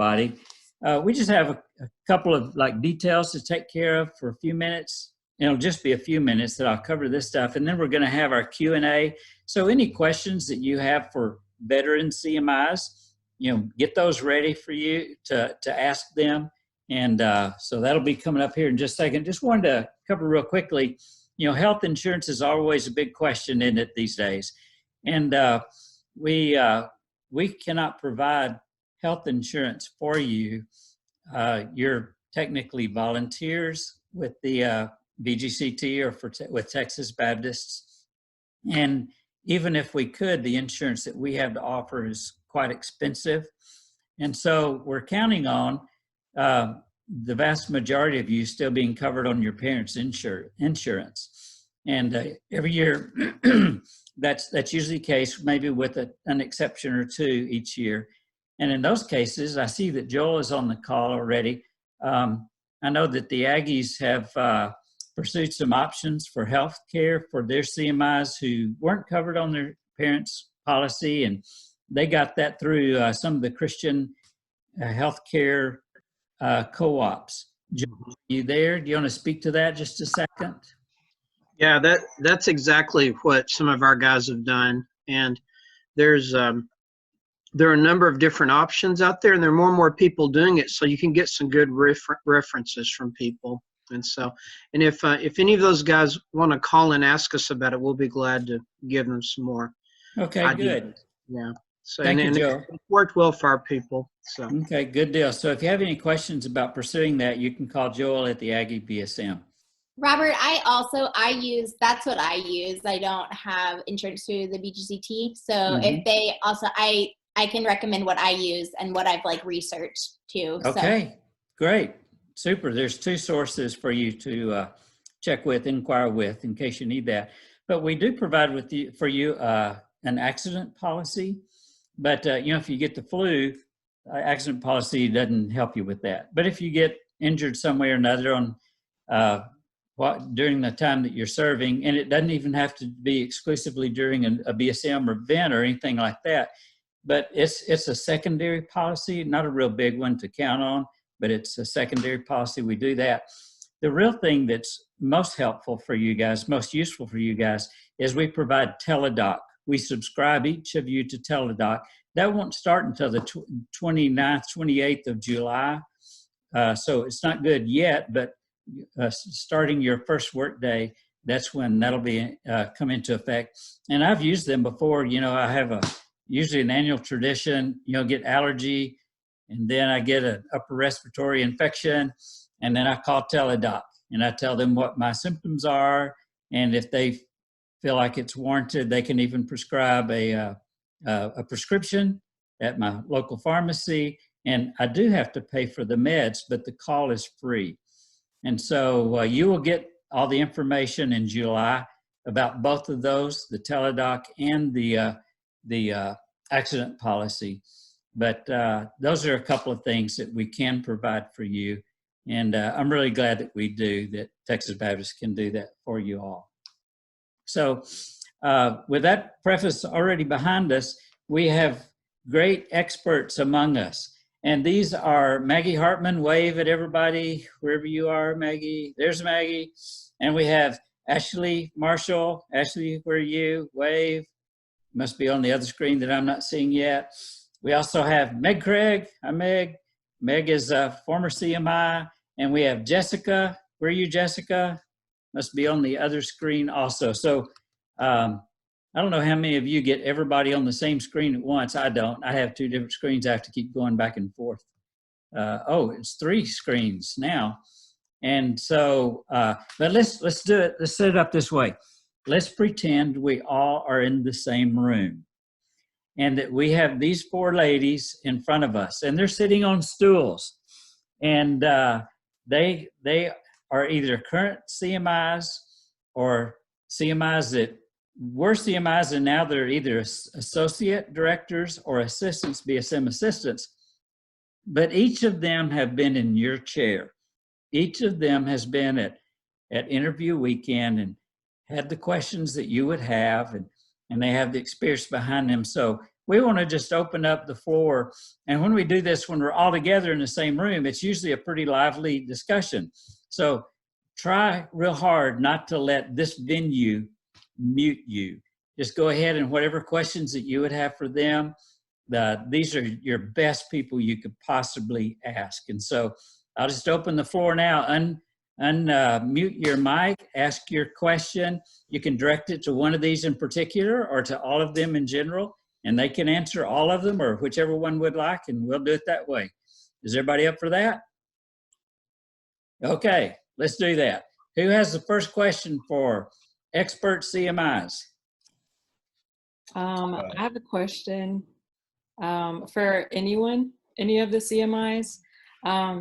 everybody. We just have a couple of like details to take care of for a few minutes. It'll just be a few minutes that I'll cover this stuff, and then we're going to have our Q&A. So any questions that you have for veteran CMIs, get those ready for you to ask them. And so that'll be coming up here in just a second. Just wanted to cover real quickly, health insurance is always a big question, isn't it, these days? And we cannot provide health insurance for you. You're technically volunteers with the VGCT or with Texas Baptists. And even if we could, the insurance that we have to offer is quite expensive. And so we're counting on the vast majority of you still being covered on your parents' insurance. And every year, that's usually the case, maybe with an exception or two each year. And in those cases, I see that Joel is on the call already. I know that the Aggies have pursued some options for health care for their CMIs who weren't covered on their parents' policy, and they got that through some of the Christian health care co-ops. Joel, are you there? Do you want to speak to that just a second? Yeah, that's exactly what some of our guys have done. And there are a number of different options out there, and there are more and more people doing it, so you can get some good references from people. And so, and if any of those guys want to call and ask us about it, we'll be glad to give them some more. Okay, ideas. good. Yeah. So, Thank you, Joe. It worked well for our people. So. Okay, good deal. So if you have any questions about pursuing that, you can call Joel at the Aggie BSM. Robert, that's what I use. I don't have insurance through the BGCT. So if they also, I can recommend what I use and what I've researched too. Okay, great. Super. There's two sources for you to check with, inquire with, in case you need that. But we do provide for you an accident policy. But, if you get the flu, accident policy doesn't help you with that. But if you get injured some way or another on during the time that you're serving, and it doesn't even have to be exclusively during a BSM or event or anything like that, but it's a secondary policy, not a real big one to count on, but it's a secondary policy. We do that. The real thing that's most helpful for you guys, most useful for you guys, is we provide Teladoc. We subscribe each of you to Teladoc. That won't start until the 29th, 28th of July. So it's not good yet, but starting your first work day, that's when that'll be come into effect. And I've used them before. I have usually an annual tradition, get allergy, and then I get an upper respiratory infection, and then I call Teladoc, and I tell them what my symptoms are, and if they feel like it's warranted, they can even prescribe a prescription at my local pharmacy. And I do have to pay for the meds, but the call is free. And so you will get all the information in July about both of those, the Teladoc and the accident policy. But those are a couple of things that we can provide for you. And I'm really glad that we do, that Texas Baptist can do that for you all. So with that preface already behind us, we have great experts among us. And these are Maggie Hartman. Wave at everybody, wherever you are, Maggie. There's Maggie. And we have Ashley Marshall. Ashley, where are you? Wave. Must be on the other screen that I'm not seeing yet. We also have Meg Craig. Hi, Meg. Meg is a former CMI. And we have Jessica. Where are you, Jessica? Must be on the other screen also. So I don't know how many of you get everybody on the same screen at once. I don't. I have two different screens. I have to keep going back and forth. It's 3 screens now. And so, but let's do it. Let's set it up this way. Let's pretend we all are in the same room and that we have these 4 ladies in front of us, and they're sitting on stools, and they are either current CMIs or CMIs that were CMIs, and now they're either associate directors or assistants, BSM assistants. But each of them have been in your chair. Each of them has been at interview weekend and had the questions that you would have, and they have the experience behind them. So we want to just open up the floor. And when we do this, when we're all together in the same room, it's usually a pretty lively discussion. So try real hard not to let this venue mute you. Just go ahead and whatever questions that you would have for them, these are your best people you could possibly ask. And so I'll just open the floor now. Unmute your mic, ask your question. You can direct it to one of these in particular or to all of them in general, and they can answer all of them or whichever one would like, and we'll do it that way. Is everybody up for that? Okay, let's do that. Who has the first question for expert CMIs? I have a question for anyone, any of the CMIs.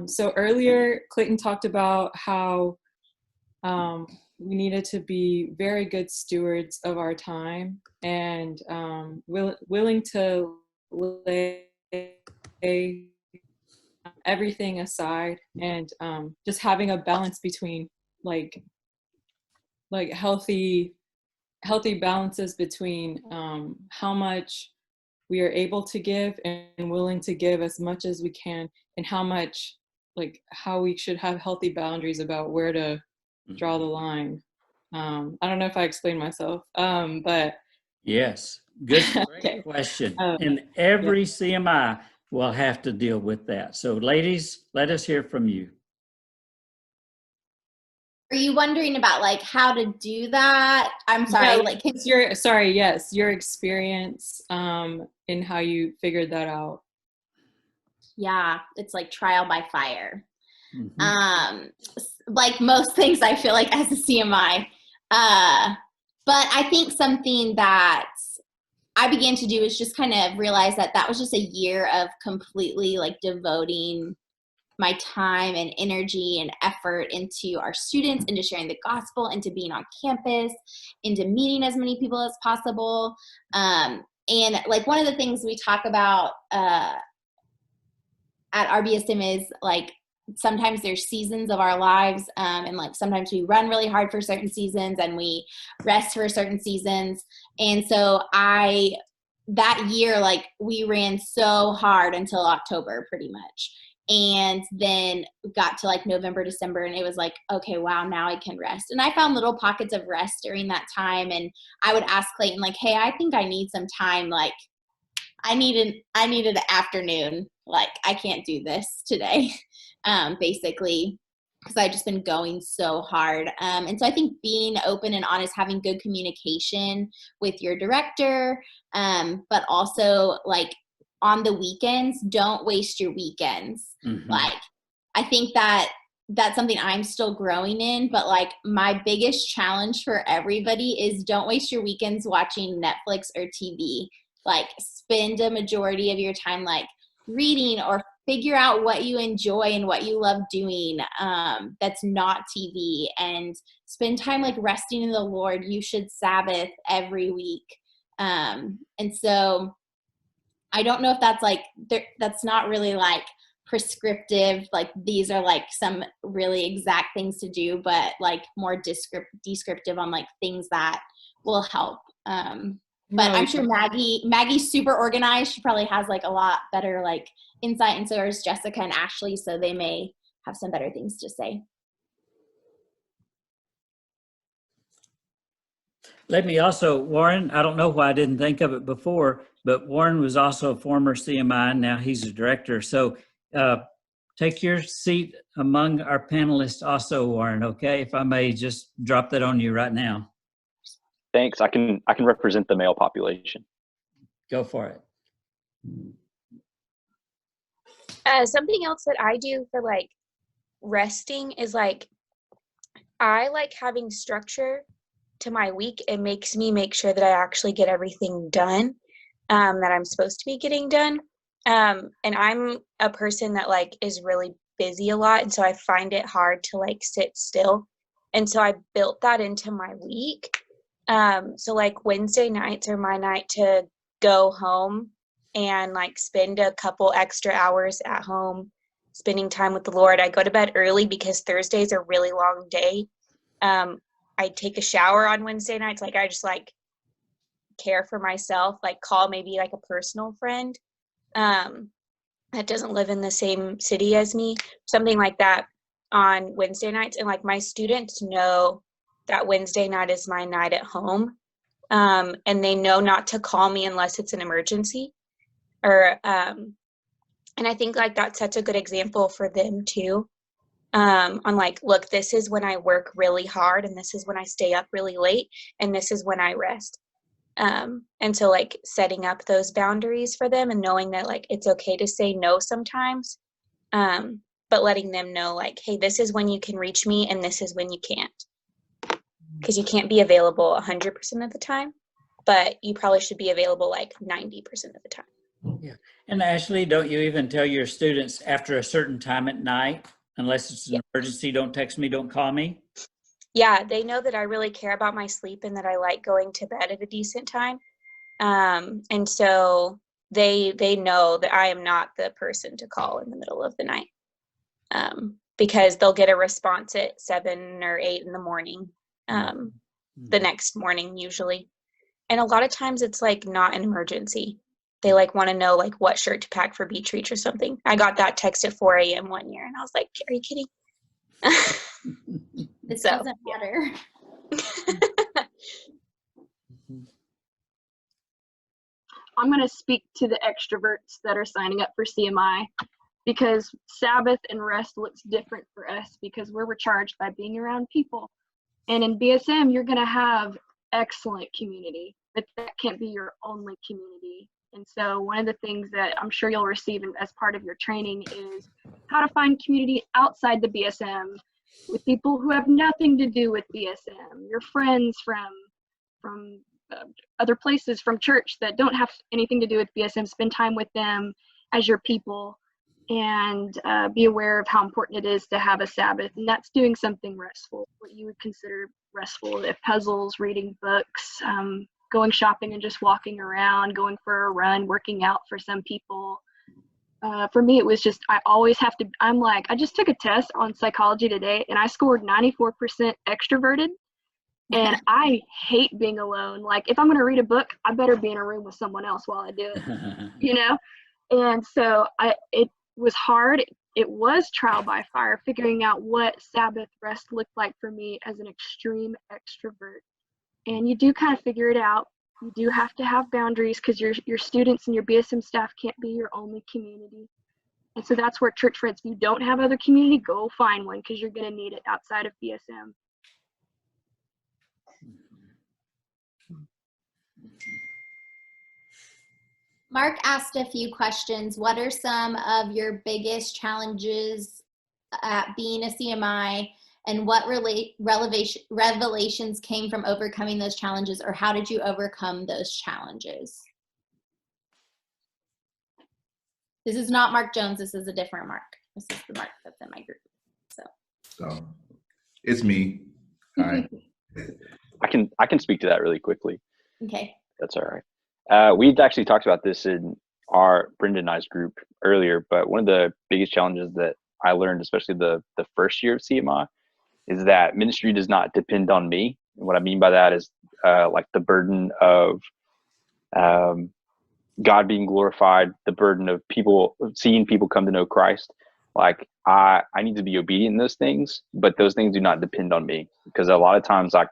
So earlier, Clayton talked about how we needed to be very good stewards of our time and willing to lay everything aside and just having a balance between like healthy balances between how much we are able to give and willing to give as much as we can, and how we should have healthy boundaries about where to draw the line. I don't know if I explained myself, but yes, good, great okay. question. And every CMI will have to deal with that. So ladies, let us hear from you. Are you wondering about like how to do that? I'm sorry, Yes, your experience in how you figured that out. Yeah, it's like trial by fire. Mm-hmm. Like most things, I feel like as a CMI. But I think something that I began to do is just kind of realize that was just a year of completely like devoting my time and energy and effort into our students, into sharing the gospel, into being on campus, into meeting as many people as possible. And like one of the things we talk about at RBSM is like sometimes there's seasons of our lives, and like sometimes we run really hard for certain seasons and we rest for certain seasons. And so that year, like we ran so hard until October pretty much. And then got to like November, December, and it was like, okay, wow, now I can rest. And I found little pockets of rest during that time. And I would ask Clayton, like, hey, I think I need some time. Like, I needed an afternoon. Like, I can't do this today, basically, because I've just been going so hard. And so I think being open and honest, having good communication with your director, but also like on the weekends, don't waste your weekends. Mm-hmm. Like, I think that's something I'm still growing in, but like my biggest challenge for everybody is don't waste your weekends watching Netflix or TV. Like spend a majority of your time like reading or figure out what you enjoy and what you love doing that's not TV, and spend time like resting in the Lord. You should Sabbath every week. And so I don't know if that's like, that's not really like prescriptive, like these are like some really exact things to do, but like more descriptive on like things that will help. But I'm sure Maggie's super organized. She probably has like a lot better like insight, and so is Jessica and Ashley, so they may have some better things to say. Let me also, Warren, I don't know why I didn't think of it before, but Warren was also a former CMI, and now he's a director. So take your seat among our panelists also, Warren, okay? If I may just drop that on you right now. Thanks. I can represent the male population. Go for it. Something else that I do for like resting is like, I like having structure to my week. It makes me make sure that I actually get everything done that I'm supposed to be getting done. And I'm a person that like is really busy a lot, and so I find it hard to like sit still. And so I built that into my week. So like Wednesday nights are my night to go home and like spend a couple extra hours at home spending time with the Lord. I go to bed early because Thursday's a really long day. I take a shower on Wednesday nights. Like I just like care for myself, like call maybe like a personal friend that doesn't live in the same city as me, something like that on Wednesday nights. And like my students know that Wednesday night is my night at home. And they know not to call me unless it's an emergency or, and I think like that sets a good example for them too. On like, look, this is when I work really hard and this is when I stay up really late and this is when I rest. And so like setting up those boundaries for them and knowing that like it's okay to say no sometimes, but letting them know like, hey, this is when you can reach me and this is when you can't, because you can't be available 100% of the time, but you probably should be available like 90% of the time. Yeah. And Ashley, don't you even tell your students after a certain time at night, unless it's an emergency, don't text me, don't call me? Yeah, they know that I really care about my sleep and that I like going to bed at a decent time. And so they know that I am not the person to call in the middle of the night, because they'll get a response at 7 or 8 in the morning, the next morning usually. And a lot of times it's like not an emergency. They like want to know like what shirt to pack for beach reach or something. I got that text at 4 a.m. one year and I was like, are you kidding? This So, doesn't matter. I'm going to speak to the extroverts that are signing up for CMI, because Sabbath and rest looks different for us because we're recharged by being around people. And in BSM, you're going to have excellent community, but that can't be your only community. And so one of the things that I'm sure you'll receive as part of your training is how to find community outside the BSM with people who have nothing to do with BSM, your friends from other places, from church that don't have anything to do with BSM. Spend time with them as your people, and be aware of how important it is to have a Sabbath. And that's doing something restful, what you would consider restful, if puzzles, reading books, going shopping and just walking around, going for a run, working out for some people. For me, it was just, I always have to, I'm like, I just took a test on psychology today and I scored 94% extroverted. And I hate being alone. Like if I'm going to read a book, I better be in a room with someone else while I do it, you know? And so it was hard. It was trial by fire, figuring out what Sabbath rest looked like for me as an extreme extrovert. And you do kind of figure it out. You do have to have boundaries because your students and your BSM staff can't be your only community. And so that's where church friends, if you don't have other community, go find one because you're going to need it outside of BSM. Mark asked a few questions. What are some of your biggest challenges at being a CMI, and what revelations came from overcoming those challenges, or how did you overcome those challenges? This is not Mark Jones. This is a different Mark. This is the Mark that's in my group. So it's me. Hi. I can speak to that really quickly. Okay. That's all right. We'd actually talked about this in our Brendan and I's group earlier, but one of the biggest challenges that I learned, especially the first year of CMI, is that ministry does not depend on me. And what I mean by that is like the burden of God being glorified, the burden of seeing people come to know Christ. Like I need to be obedient in those things, but those things do not depend on me, because a lot of times like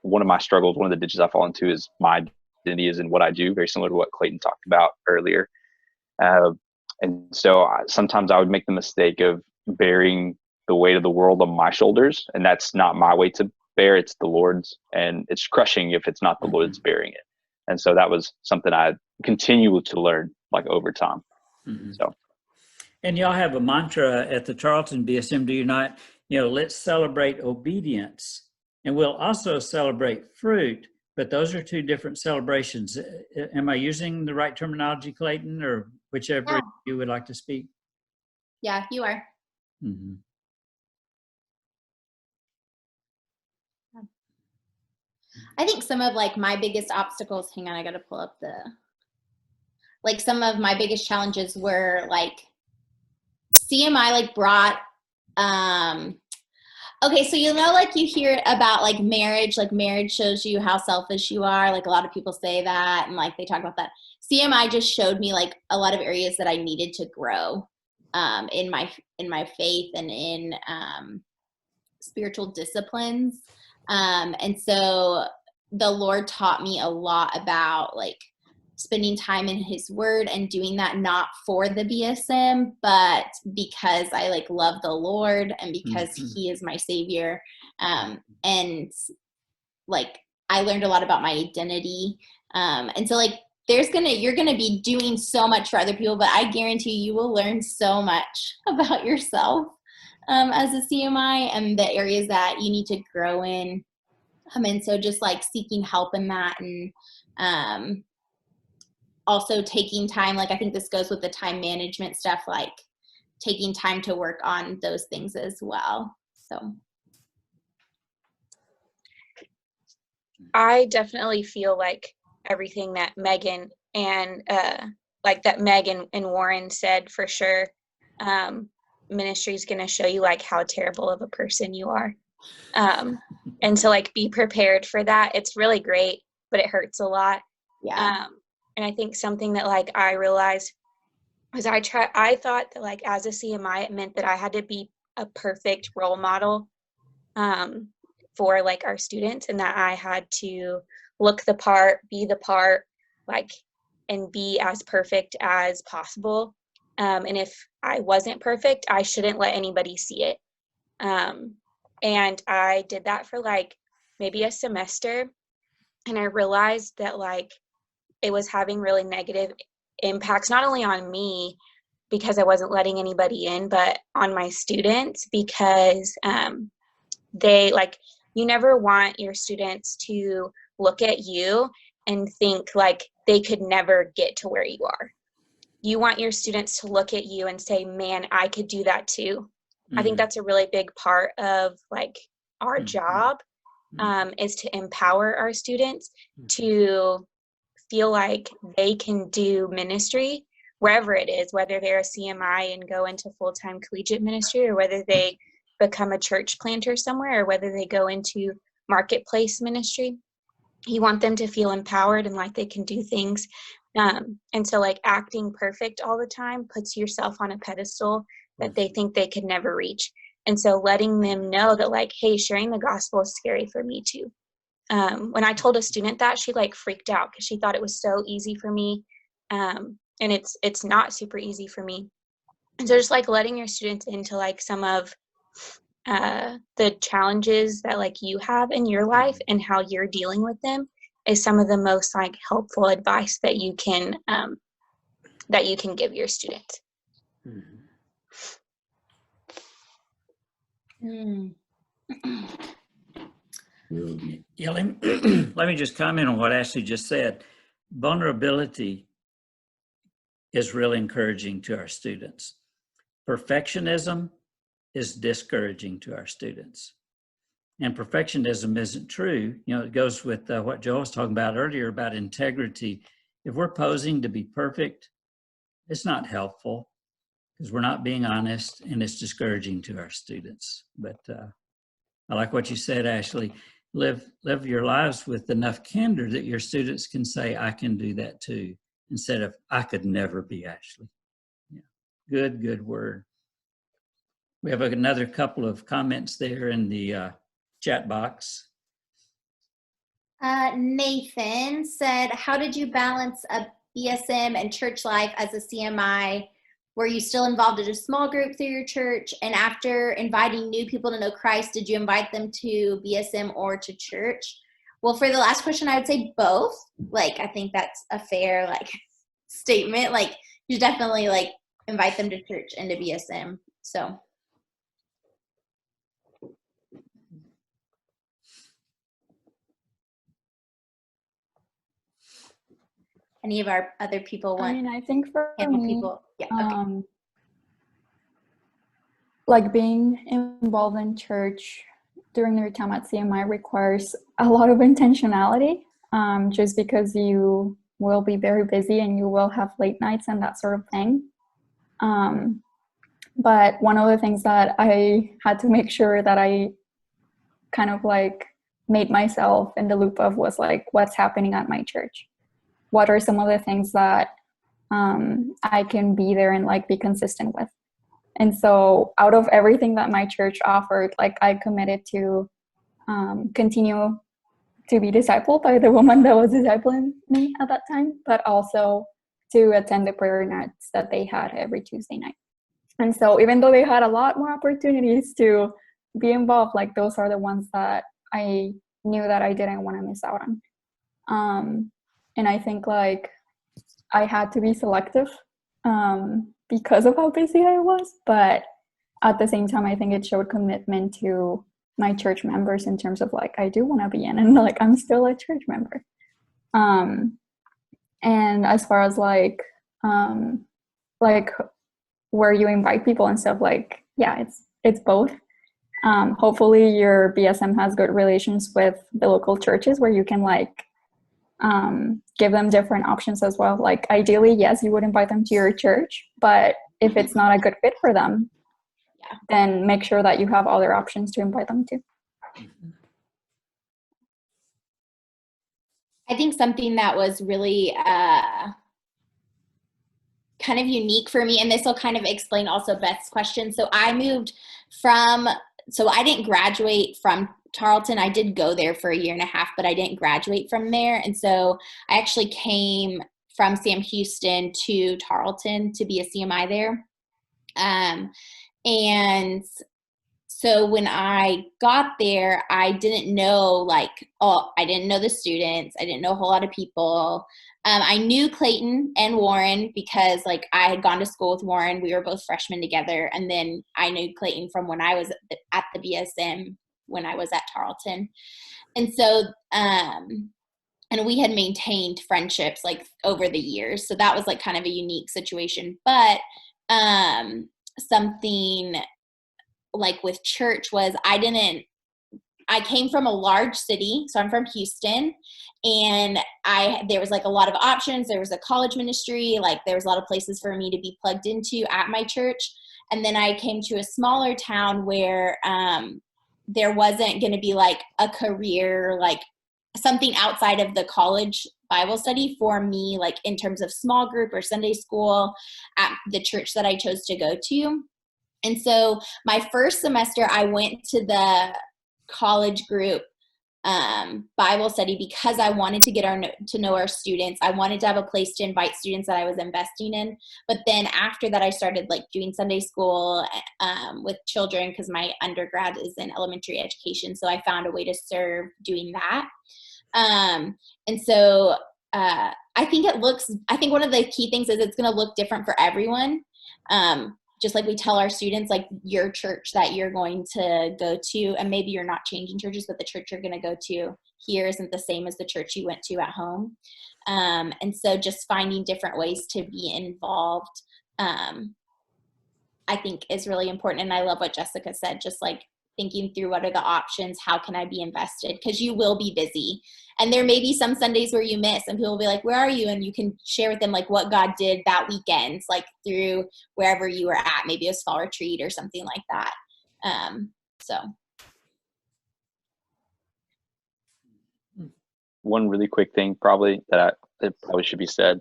one of my struggles, one of the ditches I fall into is my identity is in what I do, very similar to what Clayton talked about earlier. And so sometimes I would make the mistake of bearing the weight of the world on my shoulders, and that's not my weight to bear, it's the Lord's, and it's crushing if it's not the Lord's bearing it. And so that was something I continue to learn like over time. So. And y'all have a mantra at the Charlton BSM, do you not? Let's celebrate obedience, and we'll also celebrate fruit, but those are two different celebrations. Am I using the right terminology, Clayton, or whichever you would like to speak? Yeah, you are. Mm-hmm. I think some of like my biggest obstacles, hang on, I got to pull up some of my biggest challenges were like CMI like brought Okay, so like you hear about like marriage shows you how selfish you are. Like a lot of people say that, and like they talk about that. CMI just showed me like a lot of areas that I needed to grow in my faith and in spiritual disciplines. And so the Lord taught me a lot about like spending time in his word and doing that not for the BSM, but because I like love the Lord and because he is my savior. And like I learned a lot about my identity. And so like you're gonna be doing so much for other people, but I guarantee you will learn so much about yourself as a CMI and the areas that you need to grow in. And so just like seeking help in that, and also taking time, like I think this goes with the time management stuff, like taking time to work on those things as well. So I definitely feel like everything that Megan and like that Megan and Warren said, for sure. Ministry is going to show you like how terrible of a person you are. And to like be prepared for that. It's really great, but it hurts a lot. yeah. And I think something that like I realized was I thought that like as a CMI, it meant that I had to be a perfect role model for like our students, and that I had to look the part, be the part, like, and be as perfect as possible. And if I wasn't perfect, I shouldn't let anybody see it. And I did that for like maybe a semester, and I realized that like it was having really negative impacts, not only on me because I wasn't letting anybody in, but on my students, because they like, you never want your students to look at you and think like they could never get to where you are. You want your students to look at you and say, man, I could do that too. I think that's a really big part of like our job, is to empower our students to feel like they can do ministry wherever it is, whether they're a CMI and go into full-time collegiate ministry, or whether they become a church planter somewhere, or whether they go into marketplace ministry. You want them to feel empowered and like they can do things. And so like acting perfect all the time puts yourself on a pedestal that they think they could never reach. And so letting them know that like, hey, sharing the gospel is scary for me too. When I told a student that, she like freaked out because she thought it was so easy for me. And it's not super easy for me. And so just like letting your students into like some of the challenges that like you have in your life and how you're dealing with them is some of the most like helpful advice that you can give your students. Yeah, let me just comment on what Ashley just said. Vulnerability is really encouraging to our students. Perfectionism is discouraging to our students. And perfectionism isn't true. You know, it goes with what Joel was talking about earlier about integrity. If we're posing to be perfect, it's not helpful because we're not being honest, and it's discouraging to our students. But I like what you said, Ashley. Live your lives with enough candor that your students can say, I can do that too, instead of, I could never be Ashley. Yeah. Good word. We have another couple of comments there in the chat box. Nathan said, how did you balance a BSM and church life as a CMI? Were you still involved in a small group through your church? And after inviting new people to know Christ, did you invite them to BSM or to church? Well, for the last question, I would say both. Like, I think that's a fair like statement. Like, you definitely like invite them to church and to BSM. So. Any of our other people want? I mean, I think for me, people. Yeah, okay. Like being involved in church during your time at CMI requires a lot of intentionality, just because you will be very busy and you will have late nights and that sort of thing. But one of the things that I had to make sure that I kind of like made myself in the loop of was like, what's happening at my church? What are some of the things that I can be there and like be consistent with? And so out of everything that my church offered, like I committed to continue to be discipled by the woman that was discipling me at that time, but also to attend the prayer nights that they had every Tuesday night. And so even though they had a lot more opportunities to be involved, like those are the ones that I knew that I didn't want to miss out on. And I think like I had to be selective because of how busy I was, but at the same time, I think it showed commitment to my church members in terms of like, I do want to be in, and like, I'm still a church member. And as far as like where you invite people and stuff, like, yeah, it's both. Hopefully your BSM has good relations with the local churches where you can like give them different options as well. Like ideally, yes, you would invite them to your church, but if it's not a good fit for them, then make sure that you have other options to invite them to. I think something that was really kind of unique for me, and this will kind of explain also Beth's question. So I moved so I didn't graduate from Tarleton. I did go there for 1.5 years, but I didn't graduate from there. And so I actually came from Sam Houston to Tarleton to be a CMI there. And so when I got there, I didn't know I didn't know the students. I didn't know a whole lot of people. I knew Clayton and Warren because like I had gone to school with Warren. We were both freshmen together. And then I knew Clayton from when I was at the BSM when I was at Tarleton. And so, and we had maintained friendships like over the years. So that was like kind of a unique situation. But something like with church was I came from a large city, so I'm from Houston, and there was like a lot of options. There was a college ministry, like there was a lot of places for me to be plugged into at my church. And then I came to a smaller town where there wasn't going to be like a career, like something outside of the college Bible study for me, like in terms of small group or Sunday school at the church that I chose to go to. And so my first semester, I went to the college group Bible study because I wanted to to know our students. I wanted to have a place to invite students that I was investing in. But then after that, I started like doing Sunday school with children because my undergrad is in elementary education. So I found a way to serve doing that. And so I think one of the key things is it's going to look different for everyone. Just like we tell our students, like your church that you're going to go to, and maybe you're not changing churches, but the church you're going to go to here isn't the same as the church you went to at home. And so just finding different ways to be involved, I think is really important. And I love what Jessica said, just like thinking through what are the options, how can I be invested? Because you will be busy. And there may be some Sundays where you miss and people will be like, where are you? And you can share with them like what God did that weekend, like through wherever you were at, maybe a fall retreat or something like that. So. One really quick thing probably that probably should be said.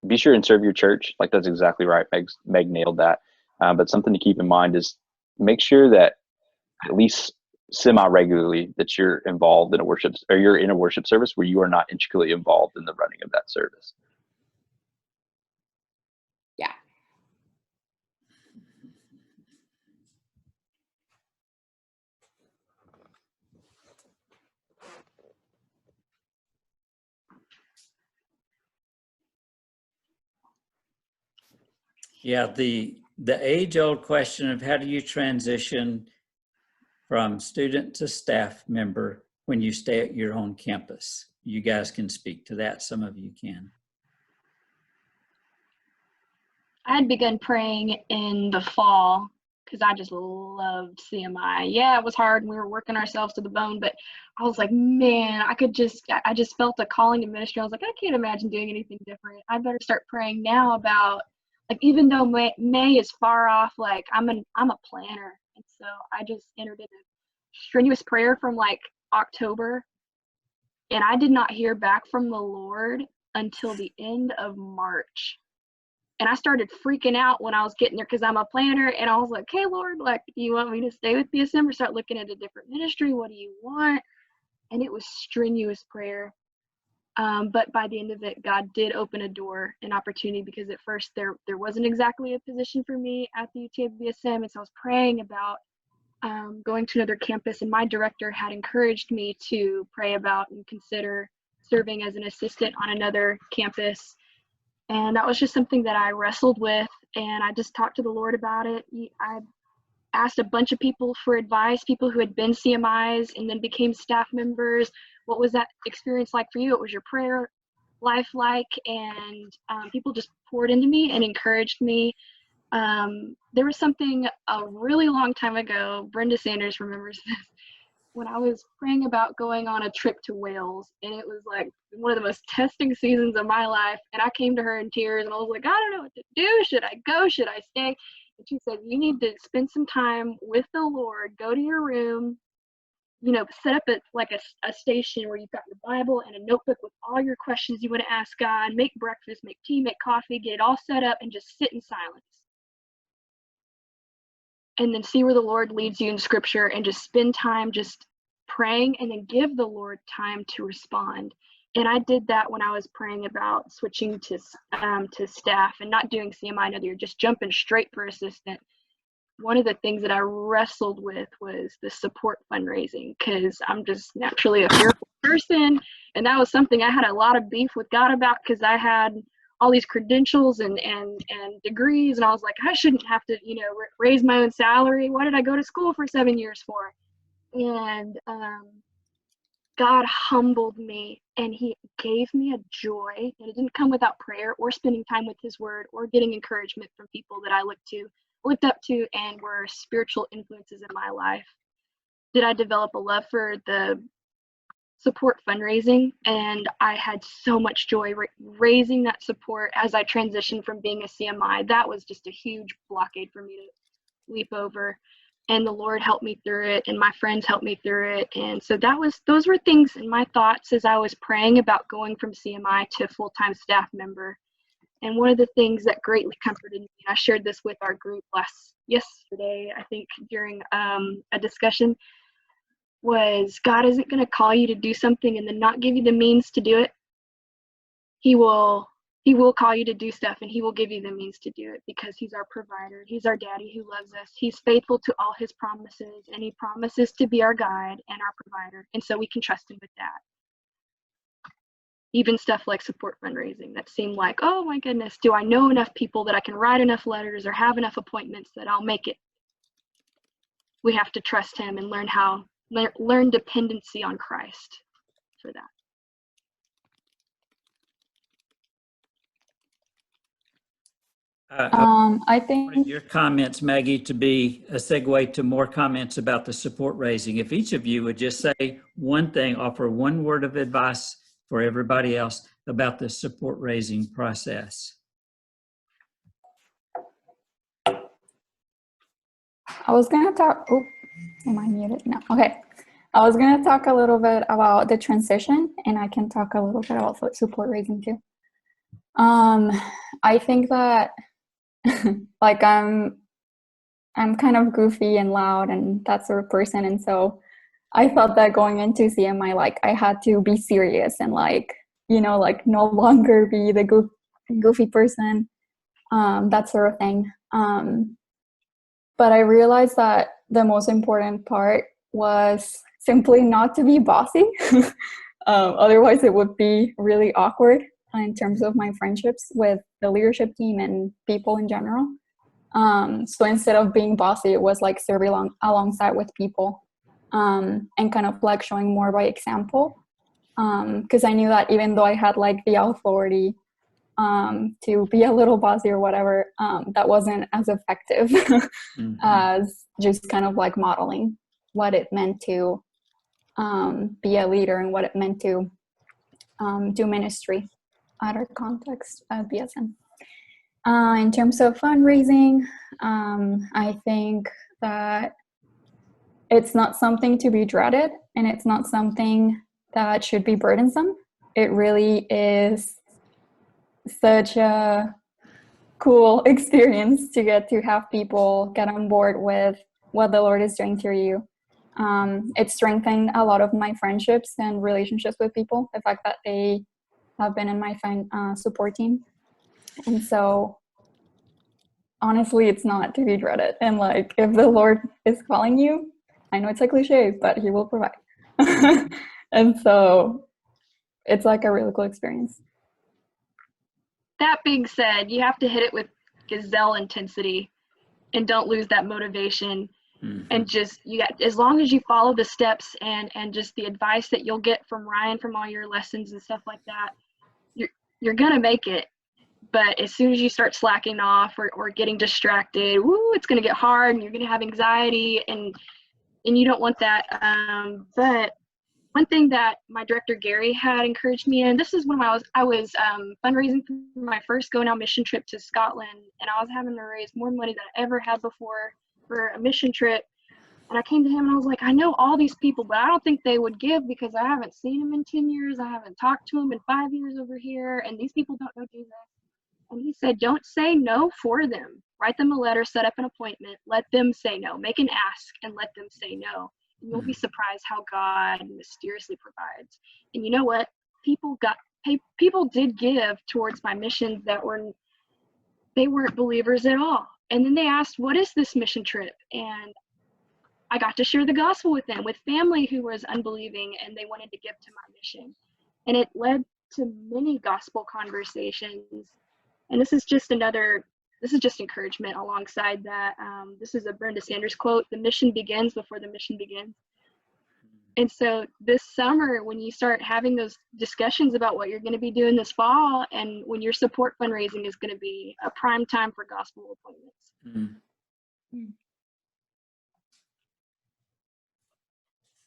Be sure and serve your church. Like that's exactly right. Meg nailed that. But something to keep in mind is make sure that at least semi-regularly that you're involved in a worship, or you're in a worship service where you are not intricately involved in the running of that service. Yeah. Yeah, the age-old question of how do you transition from student to staff member when you stay at your own campus? You guys can speak to that. Some of you can. I had begun praying in the fall because I just loved CMI. Yeah, it was hard and we were working ourselves to the bone, but I was like, man, I just felt a calling to ministry. I was like, I can't imagine doing anything different. I better start praying now about, like, even though May is far off, like I'm a planner. And so I just entered in a strenuous prayer from like October, and I did not hear back from the Lord until the end of March. And I started freaking out when I was getting there because I'm a planner, and I was like, hey, Lord, like, do you want me to stay with BSM or start looking at a different ministry? What do you want? And it was strenuous prayer. But by the end of it, God did open a door, an opportunity, because at first there wasn't exactly a position for me at the UTA BSM. And so I was praying about going to another campus, and my director had encouraged me to pray about and consider serving as an assistant on another campus. And that was just something that I wrestled with, and I just talked to the Lord about it. I asked a bunch of people for advice, people who had been CMIs and then became staff members. What was that experience like for you? What was your prayer life like? And people just poured into me and encouraged me. There was something a really long time ago, Brenda Sanders remembers this, when I was praying about going on a trip to Wales, and it was like one of the most testing seasons of my life, and I came to her in tears, and I was like, I don't know what to do. Should I go? Should I stay? And she said, you need to spend some time with the Lord, go to your room, you know, set up a station where you've got your Bible and a notebook with all your questions you want to ask God, make breakfast, make tea, make coffee, get it all set up, and just sit in silence. And then see where the Lord leads you in scripture, and just spend time just praying, and then give the Lord time to respond. And I did that when I was praying about switching to staff and not doing CMI another year, just jumping straight for assistant. One of the things that I wrestled with was the support fundraising, because I'm just naturally a fearful person. And that was something I had a lot of beef with God about, because I had all these credentials and degrees, and I was like, I shouldn't have to, you know, raise my own salary. Why did I go to school for 7 years for? And God humbled me, and he gave me a joy, and it didn't come without prayer or spending time with his word or getting encouragement from people that I looked up to and were spiritual influences in my life. Did I develop a love for the support fundraising? And I had so much joy raising that support as I transitioned from being a CMI. That was just a huge blockade for me to leap over. And the Lord helped me through it, and my friends helped me through it. And so those were things in my thoughts as I was praying about going from CMI to full-time staff member. And one of the things that greatly comforted me, and I shared this with our group yesterday, I think, during a discussion, was God isn't going to call you to do something and then not give you the means to do it. He will call you to do stuff, and he will give you the means to do it, because he's our provider. He's our daddy who loves us. He's faithful to all his promises, and he promises to be our guide and our provider. And so we can trust him with that. Even stuff like support fundraising that seemed like, oh my goodness, do I know enough people that I can write enough letters or have enough appointments that I'll make it? We have to trust him and learn dependency on Christ for that. I Wanted think your comments, Maggie, to be a segue to more comments about the support raising. If each of you would just say one thing, offer one word of advice for everybody else about the support raising process. I was going to talk, oh, am I muted? No, okay. I was going to talk a little bit about the transition, and I can talk a little bit about support raising too. I think that like I'm kind of goofy and loud and that sort of person, and so I felt that going into CMI, like I had to be serious and like, you know, like no longer be the goofy person, that sort of thing. But I realized that the most important part was simply not to be bossy. Otherwise it would be really awkward in terms of my friendships with the leadership team and people in general. So instead of being bossy, it was like serving alongside with people, and kind of like showing more by example. Because I knew that even though I had like the authority to be a little bossy or whatever, that wasn't as effective as just kind of like modeling what it meant to be a leader and what it meant to do ministry at our context at BSM. In terms of fundraising, I think that it's not something to be dreaded, and it's not something that should be burdensome. It really is such a cool experience to get to have people get on board with what the Lord is doing through you. It strengthened a lot of my friendships and relationships with people, the fact that they have been in my support team. And so honestly, it's not to be dreaded. And like, if the Lord is calling you, I know it's a cliche, but he will provide. And so it's like a really cool experience. That being said, you have to hit it with gazelle intensity and don't lose that motivation. And just, as long as you follow the steps and just the advice that you'll get from Ryan from all your lessons and stuff like that, you're gonna make it. But as soon as you start slacking off or getting distracted, it's gonna get hard, and you're gonna have anxiety, and you don't want that. But one thing that my director Gary had encouraged me in, this is when I was fundraising for my first Go Now mission trip to Scotland, and I was having to raise more money than I ever had before for a mission trip. And I came to him and I was like, I know all these people, but I don't think they would give because I haven't seen them in 10 years. I haven't talked to them in 5 years over here, and these people don't know Jesus. And he said, don't say no for them. Write them a letter, set up an appointment, let them say no. Make an ask and let them say no. And you'll be surprised how God mysteriously provides. And you know what? People did give towards my missions they weren't believers at all. And then they asked, what is this mission trip? And I got to share the gospel with them, with family who was unbelieving and they wanted to give to my mission. And it led to many gospel conversations. And this is just encouragement alongside that. This is a Brenda Sanders quote: the mission begins before the mission begins. And so this summer, when you start having those discussions about what you're going to be doing this fall, and when your support fundraising is going to be a prime time for gospel appointments.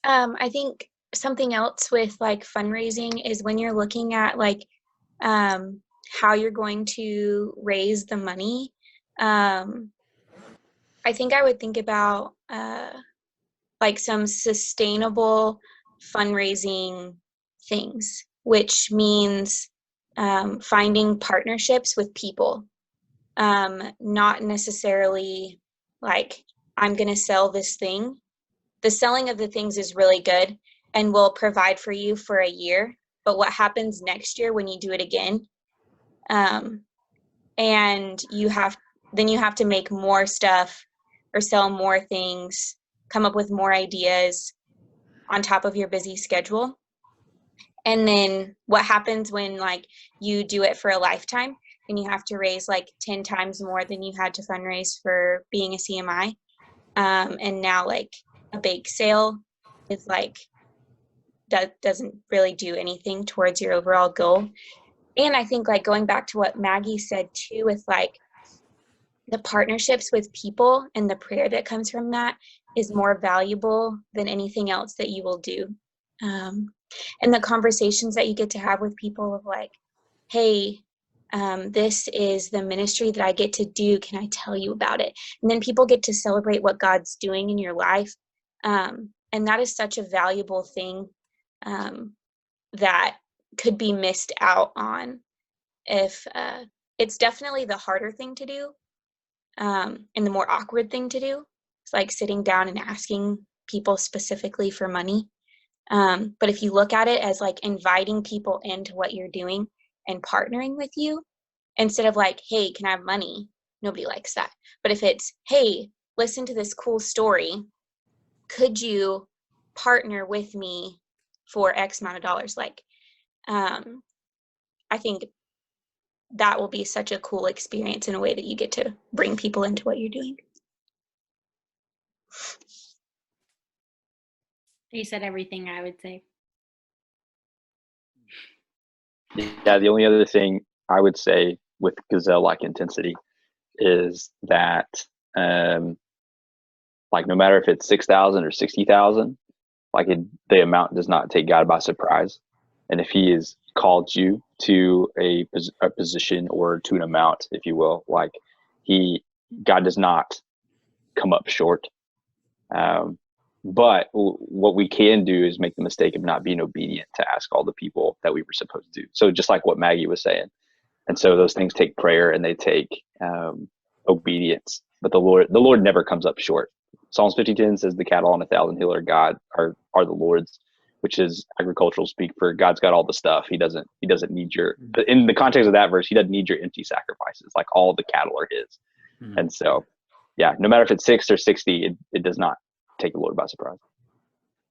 I think something else with like fundraising is when you're looking at like how you're going to raise the money. I think I would think about like some sustainable fundraising things, which means finding partnerships with people, not necessarily like I'm going to sell this thing. The selling of the things is really good and will provide for you for a year, but what happens next year when you do it again? And you have to make more stuff or sell more things, come up with more ideas on top of your busy schedule. And then what happens when like you do it for a lifetime and you have to raise like 10 times more than you had to fundraise for being a CMI? And now like a bake sale is like, that doesn't really do anything towards your overall goal. And I think like going back to what Maggie said too, with like the partnerships with people and the prayer that comes from that is more valuable than anything else that you will do. And the conversations that you get to have with people of like, hey, this is the ministry that I get to do. Can I tell you about it? And then people get to celebrate what God's doing in your life. And that is such a valuable thing that could be missed out on if it's definitely the harder thing to do and the more awkward thing to do. It's like sitting down and asking people specifically for money. But if you look at it as like inviting people into what you're doing and partnering with you, instead of like, hey, can I have money? Nobody likes that. But if it's, hey, listen to this cool story, could you partner with me for X amount of dollars? Like, I think that will be such a cool experience in a way that you get to bring people into what you're doing. You said everything I would say. Yeah, the only other thing I would say with gazelle-like intensity is that like no matter if it's 6,000 or 60,000, like the amount does not take God by surprise. And if he has called you to a position or to an amount, if you will, like God does not come up short. But what we can do is make the mistake of not being obedient to ask all the people that we were supposed to. So just like what Maggie was saying. And so those things take prayer and they take obedience. But the Lord never comes up short. Psalms 50:10 says the cattle on 1,000 hill are the Lord's, which is agricultural speak for God's got all the stuff. He doesn't need but in the context of that verse, he doesn't need your empty sacrifices. Like all the cattle are his. Mm-hmm. And so, yeah, no matter if it's 6 or 60, it does not take the Lord by surprise.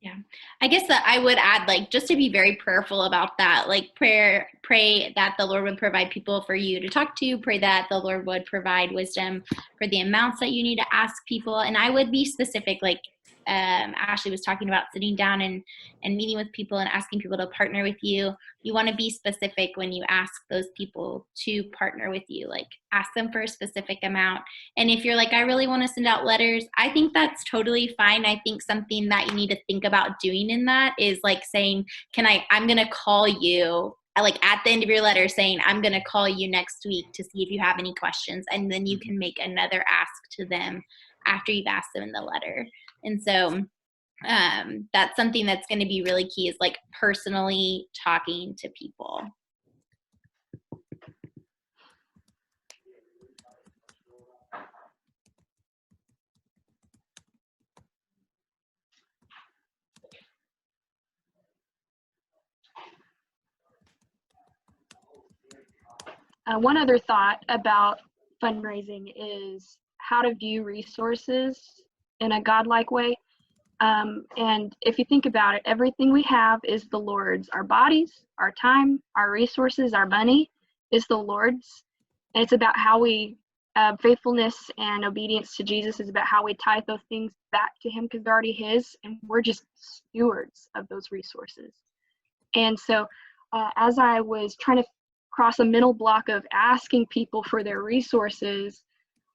Yeah. I guess that I would add, like, just to be very prayerful about that, like pray that the Lord would provide people for you to talk to, pray that the Lord would provide wisdom for the amounts that you need to ask people. And I would be specific, like Ashley was talking about sitting down and meeting with people and asking people to partner with you. You want to be specific when you ask those people to partner with you, like ask them for a specific amount. And if you're like, I really want to send out letters, I think that's totally fine. I think something that you need to think about doing in that is like saying, I'm going to call you, like at the end of your letter saying, I'm going to call you next week to see if you have any questions. And then you can make another ask to them after you've asked them in the letter. And so that's something that's going to be really key, is like personally talking to people. One other thought about fundraising is how to view resources in a godlike way. And if you think about it, everything we have is the Lord's. Our bodies, our time, our resources, our money is the Lord's. And it's about how we, faithfulness and obedience to Jesus is about how we tie those things back to him, because they're already his, and we're just stewards of those resources. And so as I was trying to cross a mental block of asking people for their resources,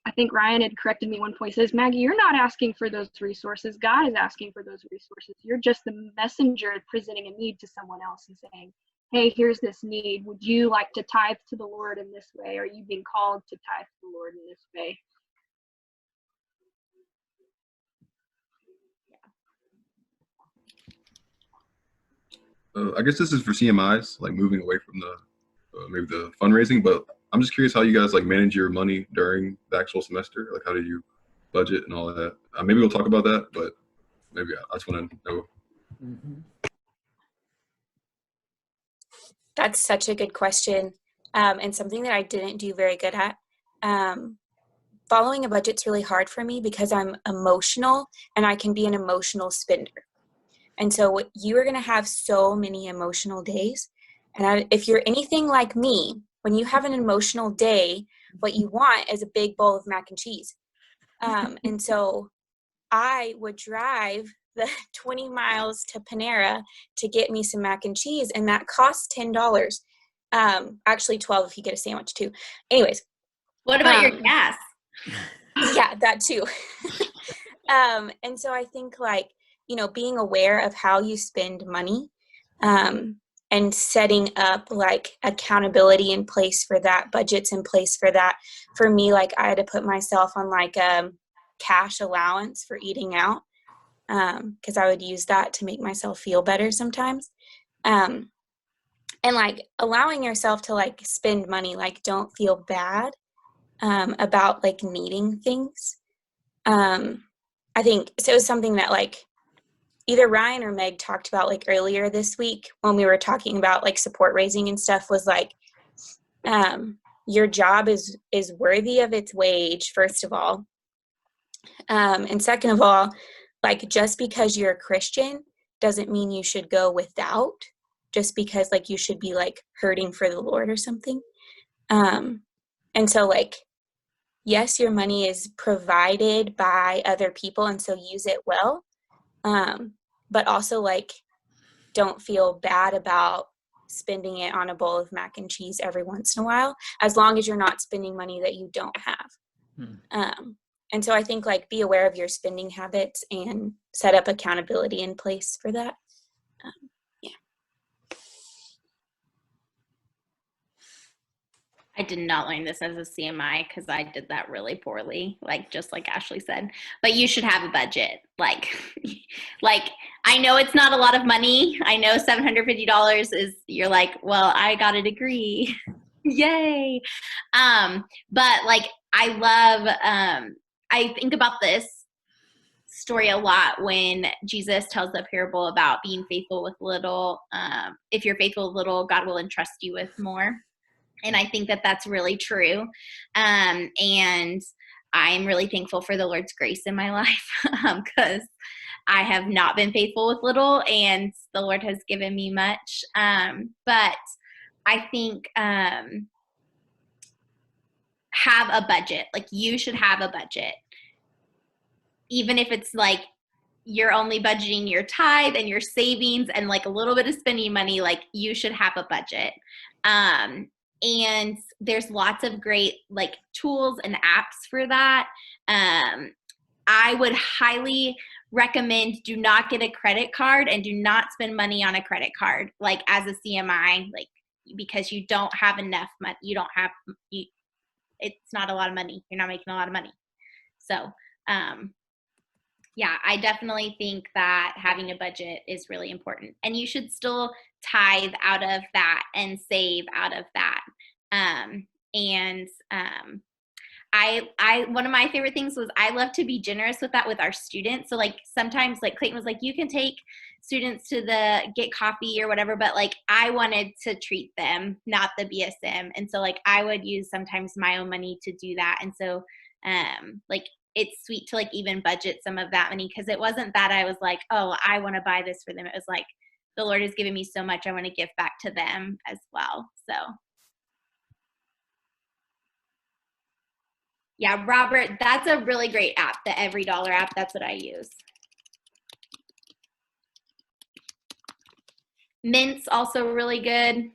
I think Ryan had corrected me one point. He says, Maggie, you're not asking for those resources. God is asking for those resources. You're just the messenger presenting a need to someone else and saying, hey, here's this need. Would you like to tithe to the Lord in this way? Are you being called to tithe to the Lord in this way? I guess this is for CMIs, like moving away from the maybe the fundraising, but I'm just curious how you guys like manage your money during the actual semester. Like, how do you budget and all of that? Maybe we'll talk about that, but maybe I just want to know. Mm-hmm. That's such a good question, and something that I didn't do very good at. Following a budget's really hard for me because I'm emotional and I can be an emotional spender. And so you are going to have so many emotional days. And if you're anything like me, when you have an emotional day, what you want is a big bowl of mac and cheese. And so I would drive the 20 miles to Panera to get me some mac and cheese, and that costs $10. Actually $12 if you get a sandwich too. Anyways. What about your gas? Yeah, that too. And so I think, like, you know, being aware of how you spend money, and setting up like accountability in place for that, budgets in place for that. For me, like, I had to put myself on like a cash allowance for eating out, because I would use that to make myself feel better sometimes. And like allowing yourself to like spend money, like don't feel bad about like needing things. I think so. It was something that like either Ryan or Meg talked about like earlier this week when we were talking about like support raising and stuff, was like, your job is worthy of its wage, first of all. And second of all, like, just because you're a Christian doesn't mean you should go without, just because like you should be like hurting for the Lord or something. And so like, yes, your money is provided by other people, and so use it well. But also like, don't feel bad about spending it on a bowl of mac and cheese every once in a while, as long as you're not spending money that you don't have. And so I think like, be aware of your spending habits and set up accountability in place for that. Yeah. I did not learn this as a CMI because I did that really poorly, like just like Ashley said. But you should have a budget. Like I know it's not a lot of money. I know $750 is, you're like, well, I got a degree. Yay. But like I love I think about this story a lot when Jesus tells the parable about being faithful with little. If you're faithful with little, God will entrust you with more. And I think that that's really true. And I'm really thankful for the Lord's grace in my life because I have not been faithful with little and the Lord has given me much. But I think have a budget. Like you should have a budget. Even if it's like you're only budgeting your tithe and your savings and like a little bit of spending money, like you should have a budget. And there's lots of great like tools and apps for that. I would highly recommend do not get a credit card and do not spend money on a credit card, like as a CMI, like because you don't have enough money. It's not a lot of money. You're not making a lot of money. So, yeah, I definitely think that having a budget is really important. And you should still tithe out of that and save out of that. I one of my favorite things was I love to be generous with that with our students. So like sometimes like Clayton was like, you can take students to get coffee or whatever, but like I wanted to treat them, not the BSM. And so like I would use sometimes my own money to do that. And so like it's sweet to like even budget some of that money because it wasn't that I was like, oh, I want to buy this for them. It was like the Lord has given me so much, I want to give back to them as well. So yeah, Robert, that's a really great app, the Every Dollar app. That's what I use. Mint's also really good.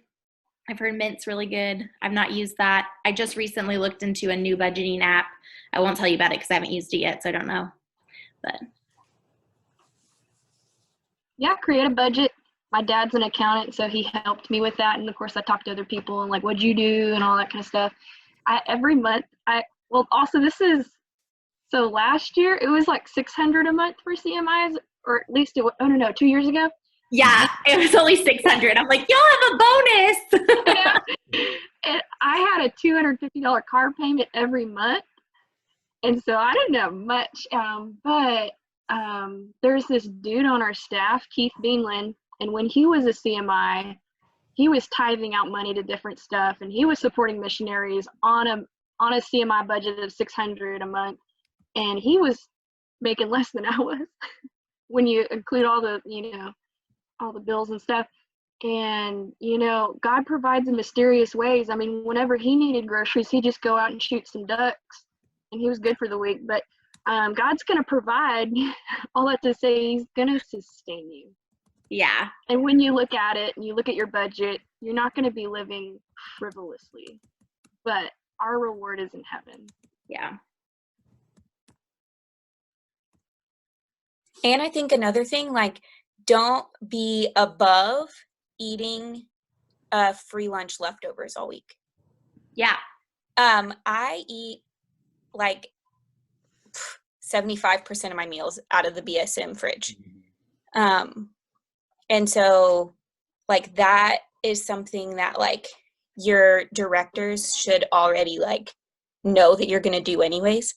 I've heard Mint's really good. I've not used that. I just recently looked into a new budgeting app. I won't tell you about it because I haven't used it yet, so I don't know. But yeah, create a budget. My dad's an accountant, so he helped me with that. And of course, I talked to other people and like, what'd you do and all that kind of stuff. Every month, so last year it was like $600 a month for CMIs, or at least 2 years ago. Yeah, it was only $600. I'm like, y'all have a bonus. Yeah. And I had a $250 car payment every month. And so I didn't have much, but there's this dude on our staff, Keith Beanland, and when he was a CMI, he was tithing out money to different stuff, and he was supporting missionaries on a CMI budget of $600 a month, and he was making less than I was when you include all the bills and stuff. And God provides in mysterious ways. I mean, whenever he needed groceries, he'd just go out and shoot some ducks, and he was good for the week. But God's going to provide. All that to say, he's going to sustain you. Yeah. And when you look at it and you look at your budget, you're not going to be living frivolously, but our reward is in heaven. Yeah. And I think another thing, like, don't be above eating free lunch leftovers all week. Yeah. I eat like 75% of my meals out of the BSM fridge. And so like that is something that like your directors should already like know that you're going to do anyways.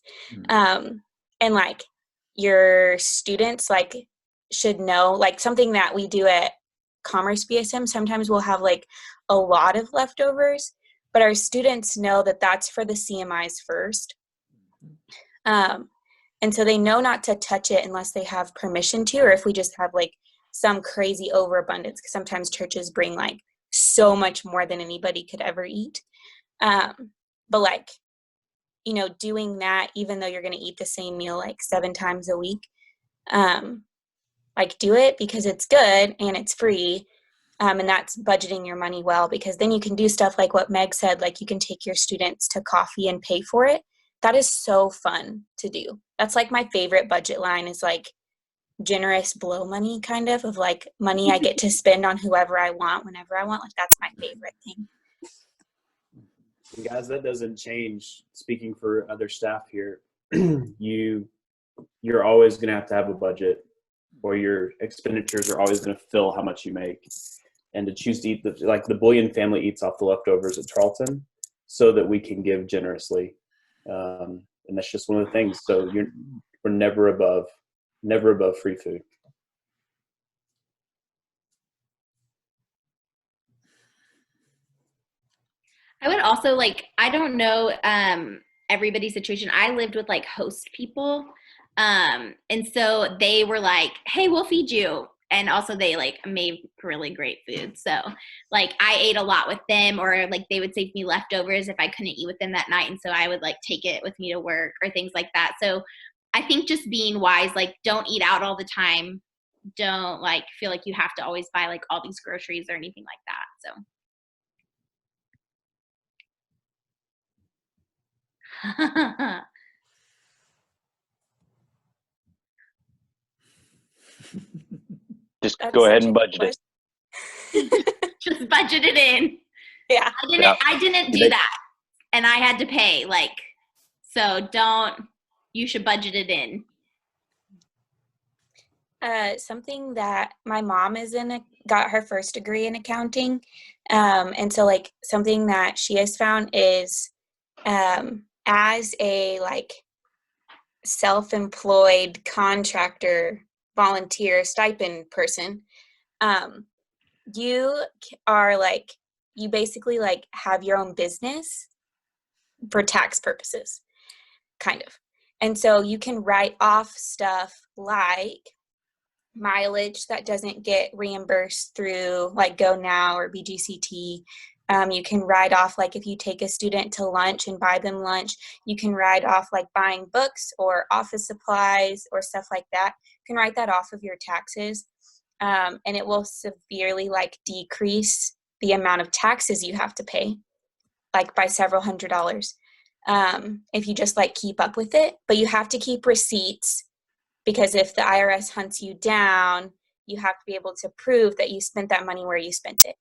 And like your students like should know, like something that we do at Commerce BSM, sometimes we'll have like a lot of leftovers, but our students know that that's for the CMIs first. And so they know not to touch it unless they have permission to, or if we just have like some crazy overabundance, because sometimes churches bring like so much more than anybody could ever eat. But like, doing that, even though you're going to eat the same meal like 7 times a week, like do it because it's good and it's free. And that's budgeting your money well, because then you can do stuff like what Meg said, like you can take your students to coffee and pay for it. That is so fun to do. That's like my favorite budget line is like generous blow money, kind of like money I get to spend on whoever I want, whenever I want. Like that's my favorite thing. And guys, that doesn't change. Speaking for other staff here, you're always going to have a budget, or your expenditures are always going to fill how much you make. And to choose to eat like the Bullion family eats off the leftovers at Charlton, so that we can give generously, and that's just one of the things. So we're never above free food. I would also I don't know everybody's situation. I lived with host people. And so they were like, hey, we'll feed you. And also they made really great food. So I ate a lot with them, or they would save me leftovers if I couldn't eat with them that night. And so I would take it with me to work or things like that. So I think just being wise, don't eat out all the time. Don't feel like you have to always buy all these groceries or anything like that. So. Just That's go ahead such and a budget it. Just budget it in. Yeah. I didn't do that, and I had to pay. So you should budget it in. Something that my mom got her first degree in accounting. And so something that she has found is, as a self-employed contractor, volunteer, stipend person, you are you basically have your own business for tax purposes, kind of. And so you can write off stuff like mileage that doesn't get reimbursed through Go Now or BGCT. You can write off if you take a student to lunch and buy them lunch. You can write off buying books or office supplies or stuff like that. You can write that off of your taxes, and it will severely decrease the amount of taxes you have to pay, by several $100s, if you just keep up with it. But you have to keep receipts, because if the IRS hunts you down, you have to be able to prove that you spent that money where you spent it.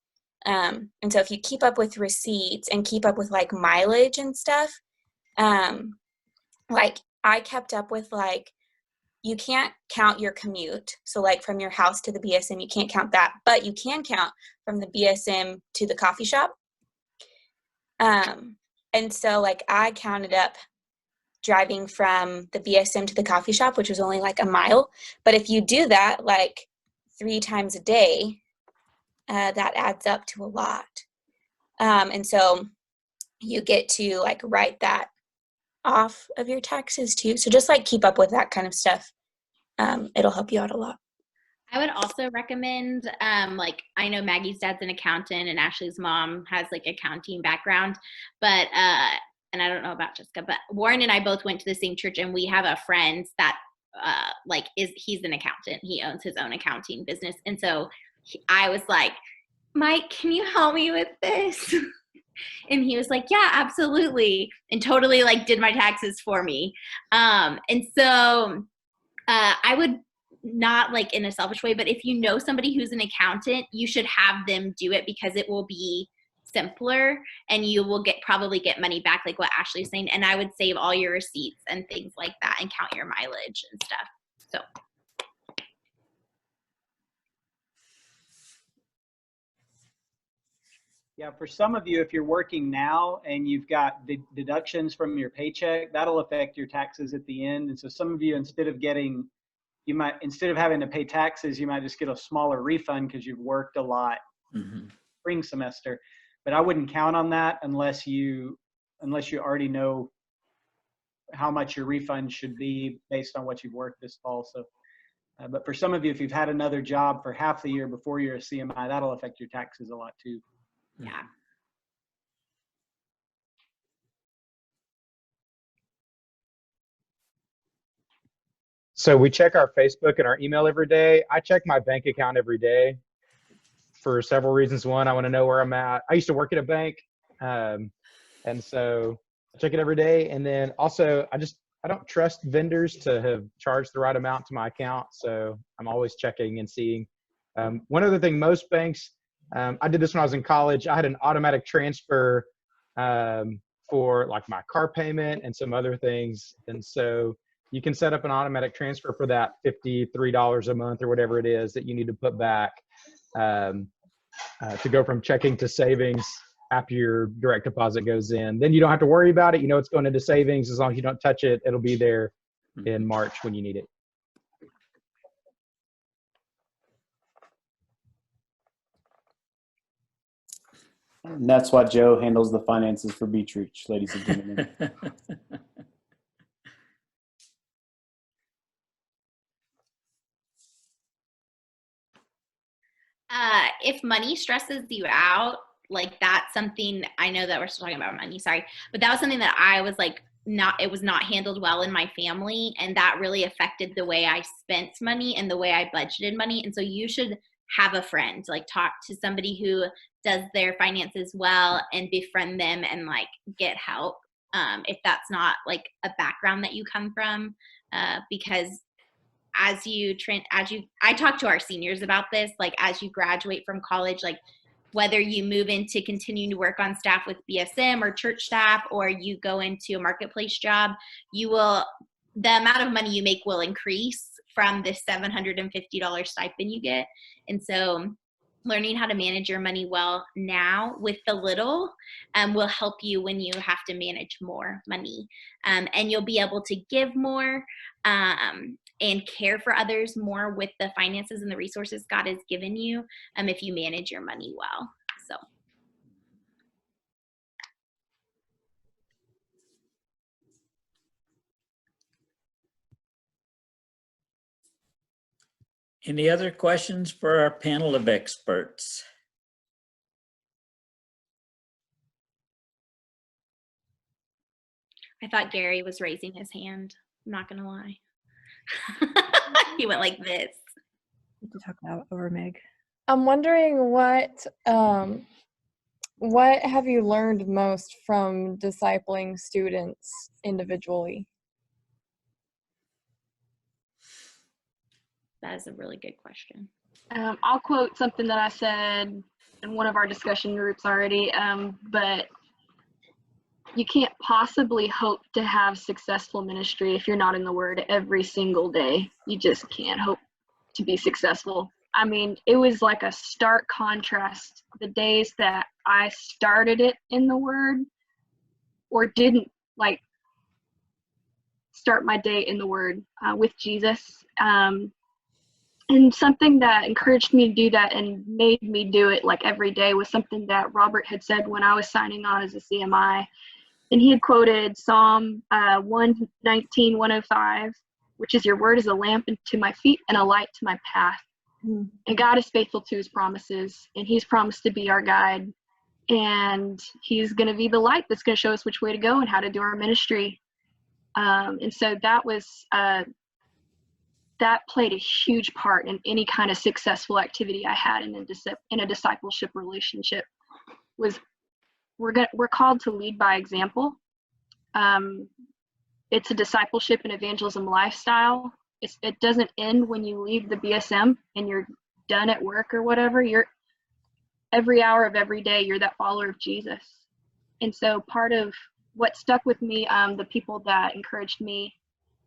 And so if you keep up with receipts and keep up with mileage and stuff, I kept up with you can't count your commute. So from your house to the BSM, you can't count that, but you can count from the BSM to the coffee shop. And so I counted up driving from the BSM to the coffee shop, which was only a mile. But if you do that 3 times a day, that adds up to a lot. And so you get to write that off of your taxes too. So just keep up with that kind of stuff. It'll help you out a lot. I would also recommend, I know Maggie's dad's an accountant and Ashley's mom has accounting background, but, and I don't know about Jessica, but Warren and I both went to the same church, and we have a friend that, he's an accountant. He owns his own accounting business. And so I was like, Mike, can you help me with this? And he was like, yeah, absolutely. And totally did my taxes for me. And so I would not in a selfish way, but if you know somebody who's an accountant, you should have them do it, because it will be simpler and you will probably get money back, what Ashley's saying. And I would save all your receipts and things like that and count your mileage and stuff. So. Yeah, for some of you, if you're working now and you've got deductions from your paycheck, that'll affect your taxes at the end. And so some of you, instead of having to pay taxes, you might just get a smaller refund because you've worked a lot spring semester. But I wouldn't count on that unless you already know how much your refund should be based on what you've worked this fall. So, but for some of you, if you've had another job for half the year before you're a CMI, that'll affect your taxes a lot too. Yeah. So we check our Facebook and our email every day. I check my bank account every day for several reasons. One, I want to know where I'm at. I used to work at a bank, and so I check it every day. And then also, I don't trust vendors to have charged the right amount to my account, so I'm always checking and seeing. One other thing, most banks, I did this when I was in college. I had an automatic transfer for like my car payment and some other things. And so you can set up an automatic transfer for that $53 a month or whatever it is that you need to put back to go from checking to savings after your direct deposit goes in. Then you don't have to worry about it. You know it's going into savings. As long as you don't touch it, it'll be there in March when you need it. And that's why Joe handles the finances for Beach Reach, ladies and gentlemen. If money stresses you out, like that's something, I know that we're still talking about money, sorry, but that was something that I was like, it was not handled well in my family. And that really affected the way I spent money and the way I budgeted money. And so you should have a friend, like talk to somebody who does their finances well and befriend them and like get help. If that's not like a background that you come from, because I talk to our seniors about this, like as you graduate from college, like whether you move into continuing to work on staff with BSM or church staff, or you go into a marketplace job, the amount of money you make will increase from the $750 stipend you get. And so learning how to manage your money well now with the little will help you when you have to manage more money. And you'll be able to give more and care for others more with the finances and the resources God has given you if you manage your money well. So. Any other questions for our panel of experts? I thought Gary was raising his hand. I'm not gonna lie. He went like this. To talk about over Meg. I'm wondering what have you learned most from discipling students individually? That is a really good question. I'll quote something that I said in one of our discussion groups already, but you can't possibly hope to have successful ministry if you're not in the Word every single day. You just can't hope to be successful. I mean, it was like a stark contrast the days that I started it in the Word or didn't like start my day in the Word with Jesus. And something that encouraged me to do that and made me do it like every day was something that Robert had said when I was signing on as a CMI. And he had quoted Psalm 119, 105, which is, your word is a lamp to my feet and a light to my path. Mm-hmm. And God is faithful to his promises, and he's promised to be our guide. And he's going to be the light that's going to show us which way to go and how to do our ministry. And so that was, that played a huge part in any kind of successful activity I had in a discipleship relationship. Was we're called to lead by example. It's a discipleship and evangelism lifestyle. It doesn't end when you leave the BSM and you're done at work or whatever. You're every hour of every day, you're that follower of Jesus. And so part of what stuck with me, the people that encouraged me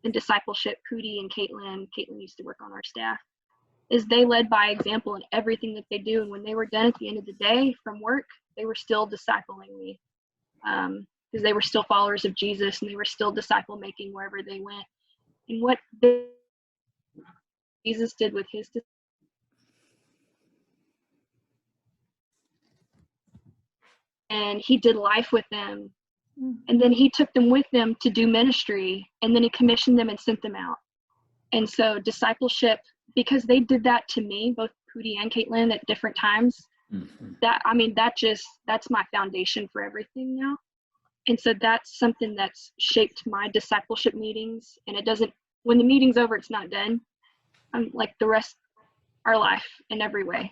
in discipleship, Pootie and Caitlin used to work on our staff, is they led by example in everything that they do. And when they were done at the end of the day from work, they were still discipling me because they were still followers of Jesus and they were still disciple making wherever they went. And what Jesus did with his disciples, and he did life with them. And then he took them with them to do ministry, and then he commissioned them and sent them out. And so discipleship, because they did that to me, both Pootie and Caitlin at different times, that's my foundation for everything now. And so that's something that's shaped my discipleship meetings. And it doesn't, when the meeting's over, it's not done. I'm like the rest, our life in every way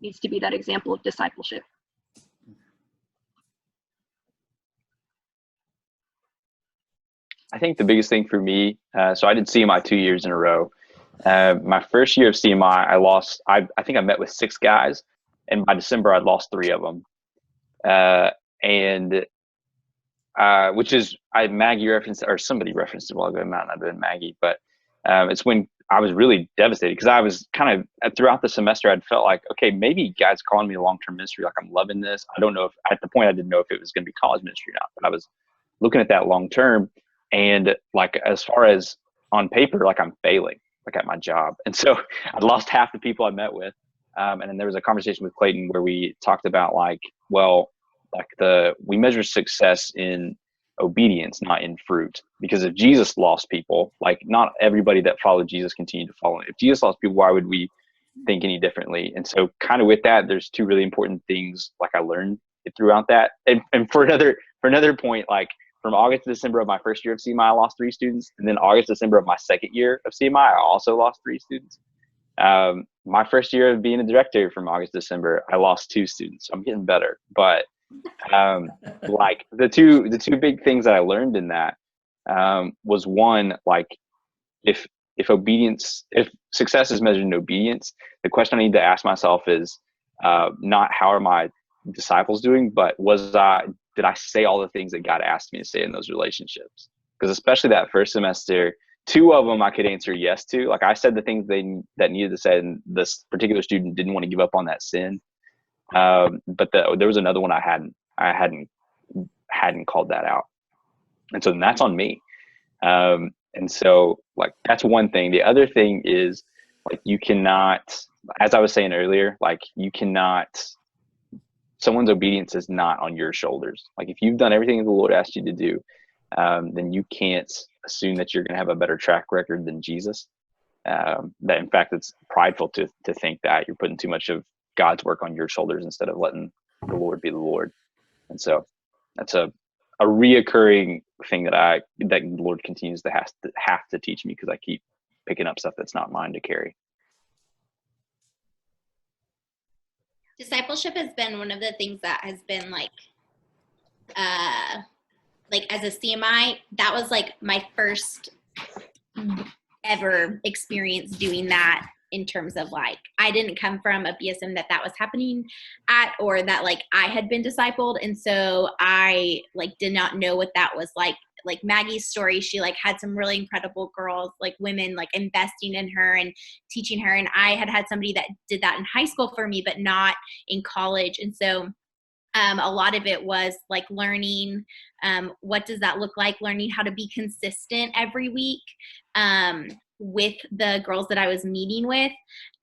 needs to be that example of discipleship. I think the biggest thing for me, so I did CMI 2 years in a row. My first year of CMI, I think I met with 6 guys, and by December I'd lost 3 of them. and which is Maggie referenced, or somebody referenced it a while ago. It might not have been Maggie, but it's when I was really devastated because I was kind of throughout the semester I'd felt like, okay, maybe God's calling me to long-term ministry. Like I'm loving this. I don't know if at the point I didn't know if it was going to be college ministry or not, but I was looking at that long-term, and like as far as on paper, like I'm failing, like at my job, and so I lost half the people I met with. And then there was a conversation with Clayton where we talked about like, well, like we measure success in obedience, not in fruit. Because if Jesus lost people, like not everybody that followed Jesus continued to follow him. If Jesus lost people, why would we think any differently? And so kind of with that, there's two really important things like I learned throughout that. And for another point, like from August to December of my first year of CMI, I lost 3 students. And then August, December of my second year of CMI, I also lost 3 students. My first year of being a director from August to December, I lost 2 students. So I'm getting better. But like the two big things that I learned in that was one, like if success is measured in obedience, the question I need to ask myself is not how are my disciples doing, but did I say all the things that God asked me to say in those relationships? Because especially that first semester, 2 of them I could answer yes to. Like I said the things that needed to say, and this particular student didn't want to give up on that sin. But there was another one I hadn't called that out, and so that's on me. And so like that's one thing. The other thing is like you cannot, as I was saying earlier, like someone's obedience is not on your shoulders. Like if you've done everything the Lord asked you to do, then you can't assume that you're going to have a better track record than Jesus. That in fact, it's prideful to think that you're putting too much of God's work on your shoulders instead of letting the Lord be the Lord. And so that's a reoccurring thing that the Lord continues to have to teach me because I keep picking up stuff that's not mine to carry. Discipleship has been one of the things that has been like as a CMI, that was like my first ever experience doing that in terms of like, I didn't come from a BSM that was happening at, or that like I had been discipled. And so I like did not know what that was like Maggie's story. She like had some really incredible girls, like women, like investing in her and teaching her. And I had somebody that did that in high school for me, but not in college. And so a lot of it was like learning what does that look like, learning how to be consistent every week with the girls that I was meeting with,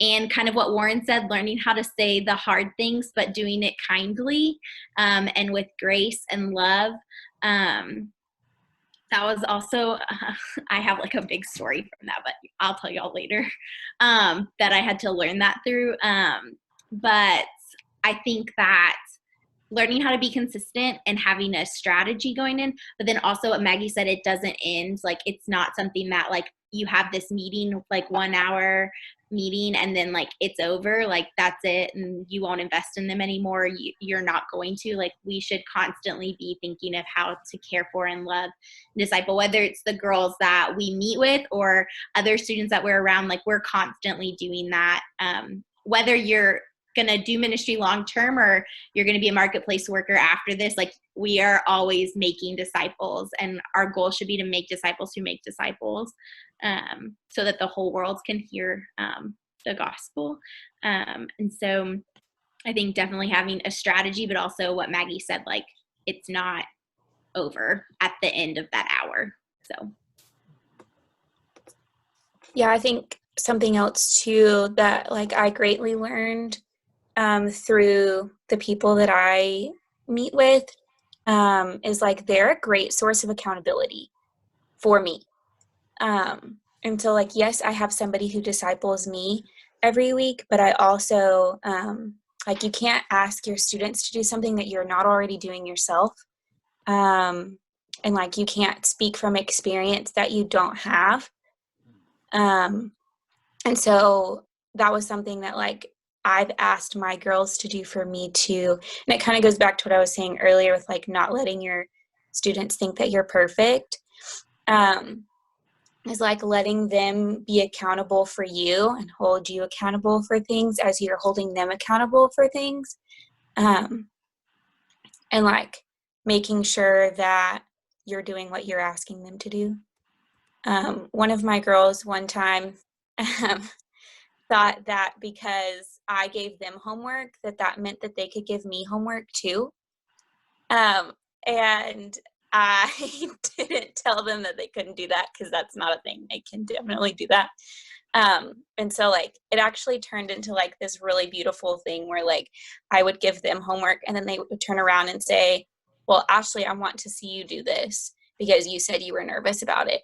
and kind of what Warren said, learning how to say the hard things, but doing it kindly and with grace and love. That was also, I have like a big story from that, but I'll tell y'all later that I had to learn that through. But I think that learning how to be consistent and having a strategy going in, but then also what Maggie said, it doesn't end. Like, it's not something that like you have this meeting, like 1 hour meeting, and then like it's over, like that's it, and you won't invest in them anymore. You're not going to. Like, we should constantly be thinking of how to care for and love and disciple, whether it's the girls that we meet with or other students that we're around. Like, we're constantly doing that. Whether you're going to do ministry long term or you're going to be a marketplace worker after this, like, we are always making disciples, and our goal should be to make disciples who make disciples, so that the whole world can hear the gospel. And so I think definitely having a strategy, but also what Maggie said, like, it's not over at the end of that hour. So yeah, I think something else too that like I greatly learned through the people that I meet with is like they're a great source of accountability for me. And so like, yes, I have somebody who disciples me every week, but I also like, you can't ask your students to do something that you're not already doing yourself. And like, you can't speak from experience that you don't have. And so that was something that like I've asked my girls to do for me too. And it kind of goes back to what I was saying earlier with like not letting your students think that you're perfect. Is like letting them be accountable for you and hold you accountable for things as you're holding them accountable for things. And and like making sure that you're doing what you're asking them to do. One of my girls one time thought that because I gave them homework, that meant that they could give me homework too. And I didn't tell them that they couldn't do that, because that's not a thing. They can definitely do that. And so like it actually turned into like this really beautiful thing where like I would give them homework and then they would turn around and say, well, Ashley, I want to see you do this because you said you were nervous about it.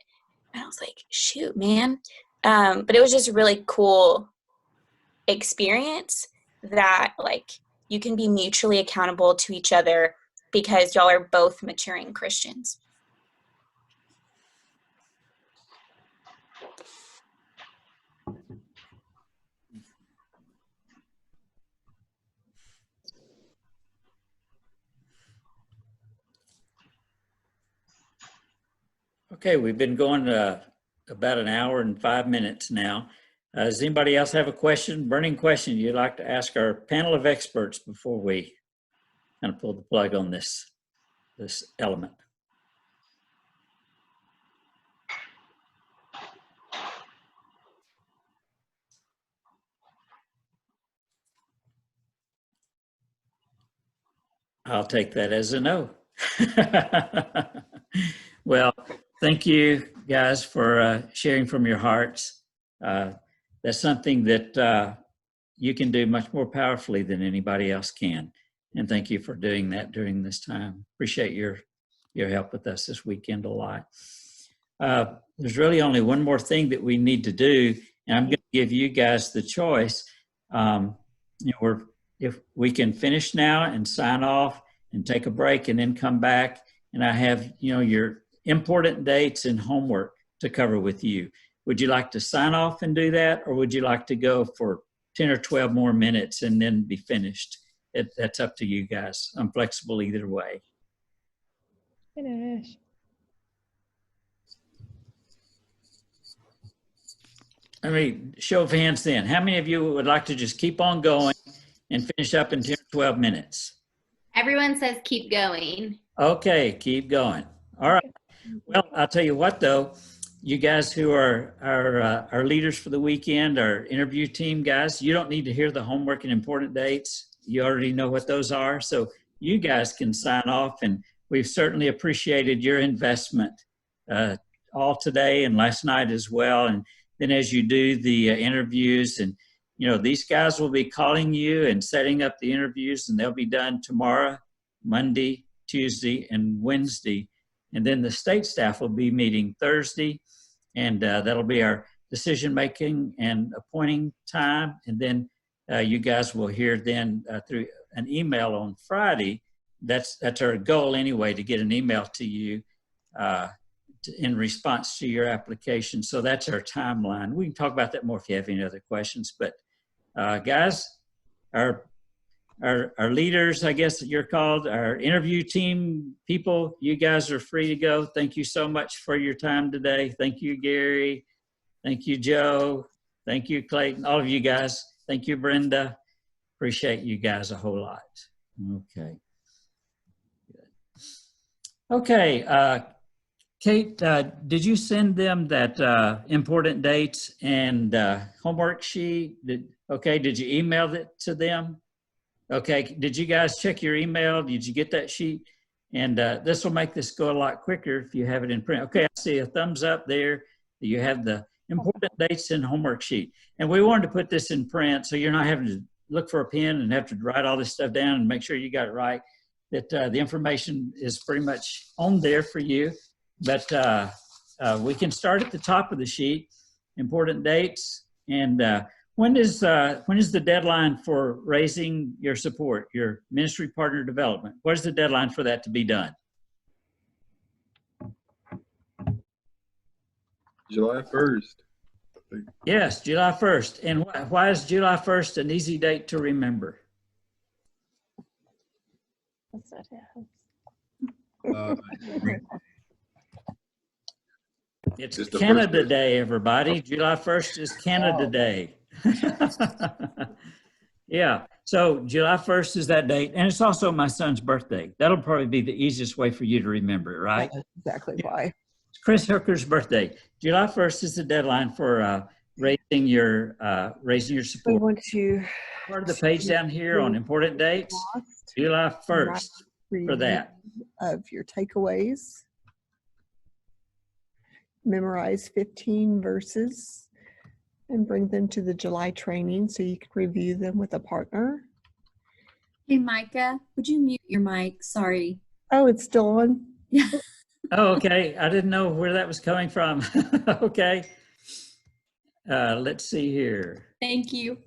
And I was like, shoot, man. But it was just a really cool experience that like you can be mutually accountable to each other because y'all are both maturing Christians. Okay, we've been going about an hour and 5 minutes now. Does anybody else have a question, burning question you'd like to ask our panel of experts before we kind of pull the plug on this element? I'll take that as a no. Well, thank you guys for sharing from your hearts. That's something that you can do much more powerfully than anybody else can. And thank you for doing that during this time. Appreciate your help with us this weekend a lot. There's really only one more thing that we need to do, and I'm going to give you guys the choice. If we can finish now and sign off and take a break and then come back, and I have your important dates and homework to cover with you. Would you like to sign off and do that, or would you like to go for 10 or 12 more minutes and then be finished? That's up to you guys. I'm flexible either way. Finish. I mean, show of hands then. How many of you would like to just keep on going and finish up in 10 or 12 minutes? Everyone says keep going. Okay, keep going. All right. Well, I'll tell you what, though. You guys who are our leaders for the weekend, our interview team guys, you don't need to hear the homework and important dates. You already know what those are. So you guys can sign off, and we've certainly appreciated your investment all today and last night as well. And then as you do the interviews, and these guys will be calling you and setting up the interviews, and they'll be done tomorrow, Monday, Tuesday, and Wednesday. And then the state staff will be meeting Thursday, and that'll be our decision-making and appointing time. And then you guys will hear then through an email on Friday. That's our goal anyway, to get an email to you in response to your application. So that's our timeline. We can talk about that more if you have any other questions. But guys, our leaders, I guess you're called, our interview team people, you guys are free to go. Thank you so much for your time today. Thank you, Gary. Thank you, Joe. Thank you, Clayton. All of you guys. Thank you, Brenda. Appreciate you guys a whole lot. Okay. Good. Okay. Kate, did you send them that important dates and homework sheet? Did you email it to them? Okay, did you guys check your email? Did you get that sheet? And this will make this go a lot quicker if you have it in print. Okay, I see a thumbs up there. You have the important dates and homework sheet. And we wanted to put this in print so you're not having to look for a pen and have to write all this stuff down and make sure you got it right. That the information is pretty much on there for you. But we can start at the top of the sheet, important dates, and when is the deadline for raising your support, your ministry partner development? What is the deadline for that to be done? July 1st. Yes, July 1st. And why is July 1st an easy date to remember? What's that? It's Canada Day, everybody. July 1st is Canada Day. Yeah. So July 1st is that date. And it's also my son's birthday. That'll probably be the easiest way for you to remember it, right? That's exactly why. It's Chris Hooker's birthday. July 1st is the deadline for raising your We support. want to Part of the page down here on important dates, July 1st for that. Of your takeaways. Memorize 15 verses and bring them to the July training so you can review them with a partner. Hey, Micah, would you mute your mic? Sorry. Oh, it's still on? Yeah. Oh, okay. I didn't know where that was coming from. Okay. Let's see here. Thank you.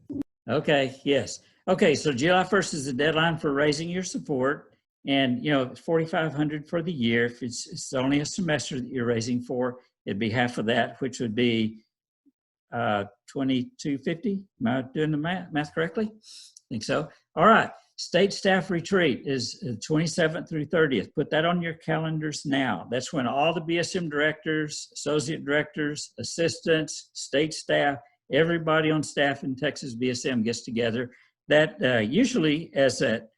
Okay, yes. Okay, so July 1st is the deadline for raising your support. And, it's $4,500 for the year. If it's only a semester that you're raising for, it'd be half of that, which would be $2,250. Am I doing the math correctly? I think so. All right. State staff retreat is 27th through 30th. Put that on your calendars now. That's when all the BSM directors, associate directors, assistants, state staff, everybody on staff in Texas BSM gets together. That usually, as at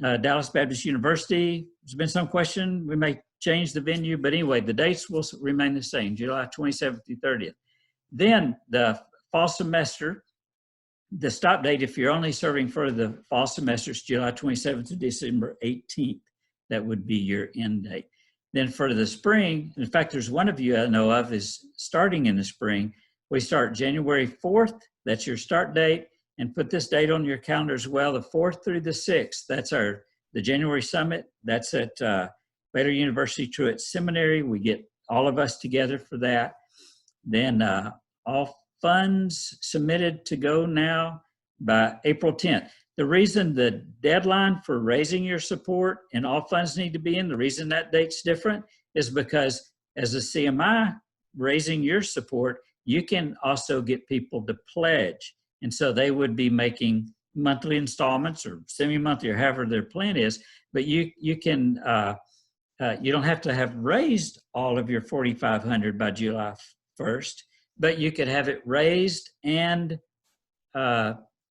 Dallas Baptist University, there's been some question. We may change the venue, but anyway, the dates will remain the same, July 27th through 30th. Then the fall semester, the stop date, if you're only serving for the fall semester, is July 27th to December 18th. That would be your end date. Then for the spring, in fact, there's one of you I know of is starting in the spring. We start January 4th. That's your start date. And put this date on your calendar as well, the 4th through the 6th. That's the January Summit. That's at Baylor University Truett Seminary. We get all of us together for that. Then all funds submitted to go now by April 10th. The reason the deadline for raising your support and all funds need to be in, the reason that date's different is because as a CMI raising your support, you can also get people to pledge. And so they would be making monthly installments or semi-monthly or however their plan is, but you can, you don't have to have raised all of your $4,500 by July 1st, but you could have it raised and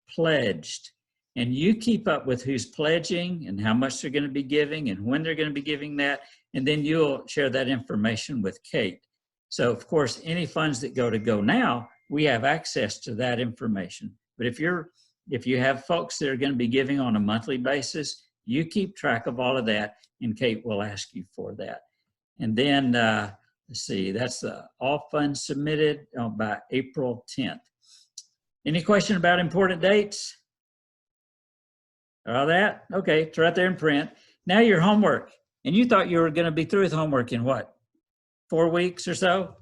pledged. And you keep up with who's pledging and how much they're going to be giving and when they're going to be giving that. And then you'll share that information with Kate. So of course, any funds that go to Go Now, we have access to that information. But if you have folks that are going to be giving on a monthly basis, you keep track of all of that and Kate will ask you for that. And then, let's see, that's all funds submitted by April 10th. Any question about important dates? All that? Okay, it's right there in print. Now your homework. And you thought you were going to be through with homework in what, 4 weeks or so?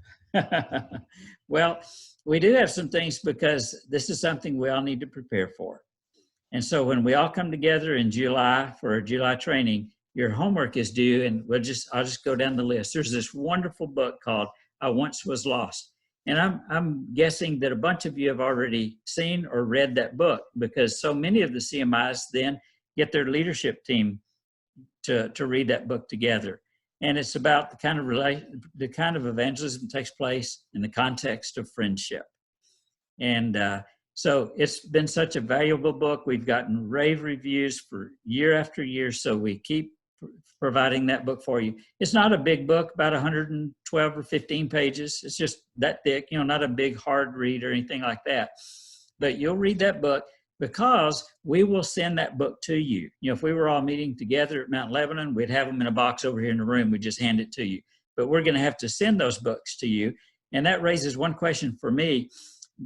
Well, we do have some things because this is something we all need to prepare for. And so when we all come together in July for our July training, your homework is due, and I'll just go down the list. There's this wonderful book called I Once Was Lost. And I'm guessing that a bunch of you have already seen or read that book because so many of the CMIs then get their leadership team to read that book together. And it's about the kind of evangelism that takes place in the context of friendship. And so it's been such a valuable book. We've gotten rave reviews for year after year. So we keep providing that book for you. It's not a big book, about 112 or 15 pages. It's just that thick, not a big hard read or anything like that. But you'll read that book because we will send that book to you. If we were all meeting together at Mount Lebanon, we'd have them in a box over here in the room. We'd just hand it to you. But we're going to have to send those books to you. And that raises one question for me.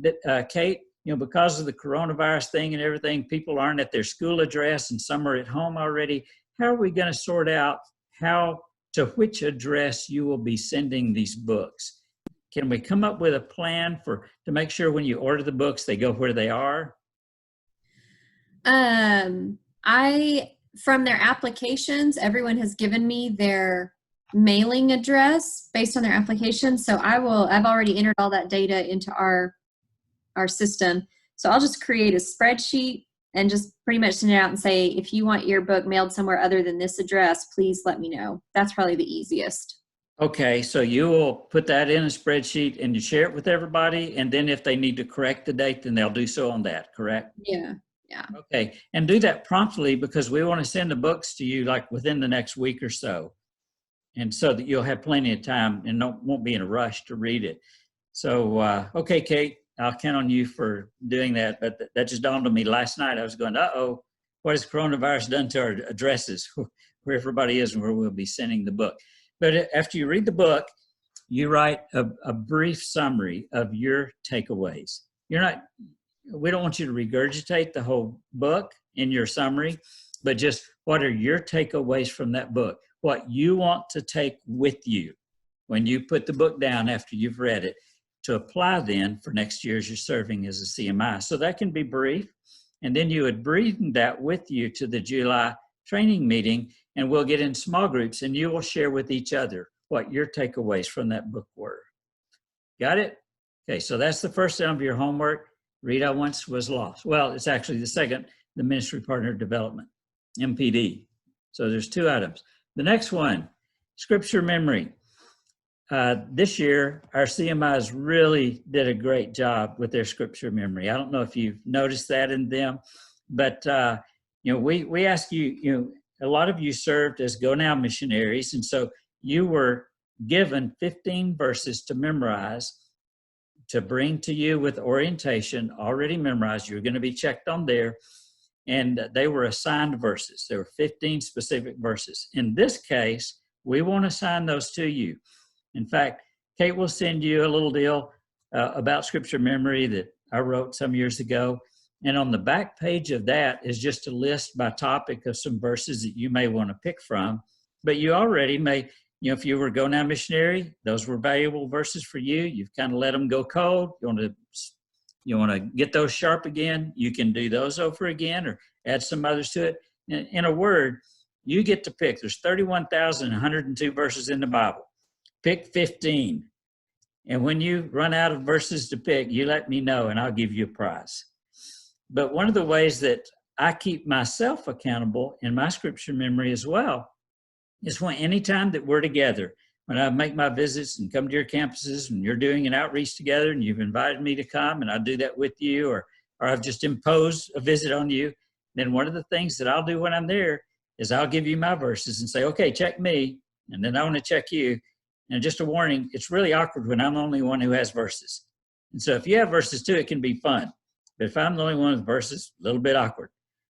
That, Kate, because of the coronavirus thing and everything, people aren't at their school address and some are at home already. How are we going to sort out to which address you will be sending these books? Can we come up with a plan to make sure when you order the books, they go where they are? From their applications, everyone has given me their mailing address based on their application. So I've already entered all that data into our system. So I'll just create a spreadsheet and just pretty much send it out and say, if you want your book mailed somewhere other than this address, please let me know. That's probably the easiest. Okay, so you will put that in a spreadsheet and you share it with everybody. And then if they need to correct the date, then they'll do so on that, correct? Yeah. Yeah. Okay, and do that promptly because we want to send the books to you like within the next week or so. And so that you'll have plenty of time and won't be in a rush to read it. So, okay, Kate, I'll count on you for doing that. But that just dawned on me last night. I was going, uh-oh, what has coronavirus done to our addresses, where everybody is and where we'll be sending the book. But after you read the book, you write a brief summary of your takeaways. We don't want you to regurgitate the whole book in your summary, but just what are your takeaways from that book? What you want to take with you when you put the book down after you've read it to apply then for next year as you're serving as a CMI. So that can be brief. And then you would bring that with you to the July training meeting, and we'll get in small groups and you will share with each other what your takeaways from that book were. Got it? Okay, so that's the first of your homework. Read I Once Was Lost. Well, it's actually the second, the Ministry Partner Development, MPD. So there's 2 items. The next one, scripture memory. This year, our CMIs really did a great job with their scripture memory. I don't know if you've noticed that in them, but we ask you, a lot of you served as Go Now missionaries, and so you were given 15 verses to memorize, to bring to you with orientation, already memorized. You're going to be checked on there. And they were assigned verses. There were 15 specific verses. In this case, we won't assign those to you. In fact, Kate will send you a little deal about scripture memory that I wrote some years ago. And on the back page of that is just a list by topic of some verses that you may want to pick from. But you already may, if you were a Go Now missionary, those were valuable verses for you. You've kind of let them go cold. You want to get those sharp again, you can do those over again or add some others to it. In a word, you get to pick. There's 31,102 verses in the Bible. Pick 15. And when you run out of verses to pick, you let me know and I'll give you a prize. But one of the ways that I keep myself accountable in my scripture memory as well is when anytime that we're together, when I make my visits and come to your campuses and you're doing an outreach together and you've invited me to come and I do that with you, or I've just imposed a visit on you, then one of the things that I'll do when I'm there is I'll give you my verses and say, okay, check me. And then I want to check you. And just a warning, it's really awkward when I'm the only one who has verses. And so if you have verses too, it can be fun. But if I'm the only one with verses, a little bit awkward.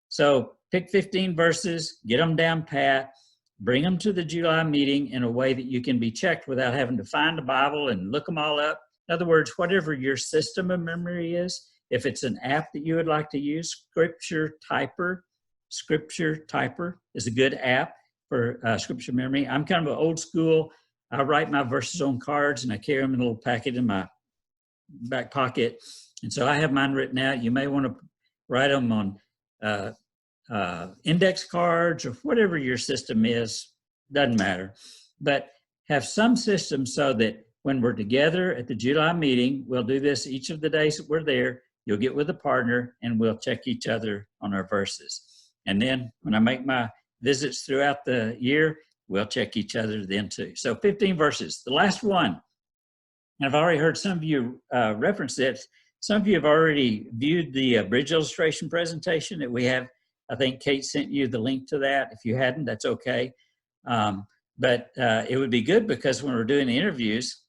So pick 15 verses, get them down pat, bring them to the July meeting in a way that you can be checked without having to find the Bible and look them all up. In other words, whatever your system of memory is, if it's an app that you would like to use, Scripture Typer is a good app for scripture memory. I'm kind of an old school. I write my verses on cards and I carry them in a little packet in my back pocket. And so I have mine written out. You may want to write them on index cards or whatever your system is, doesn't matter. But have some system so that when we're together at the July meeting, we'll do this each of the days that we're there. You'll get with a partner and we'll check each other on our verses. And then when I make my visits throughout the year, we'll check each other then too. So 15 verses. The last one, and I've already heard some of you reference it. Some of you have already viewed the bridge illustration presentation that we have. I think Kate sent you the link to that. If you hadn't, that's okay. But it would be good because when we're doing the interviews,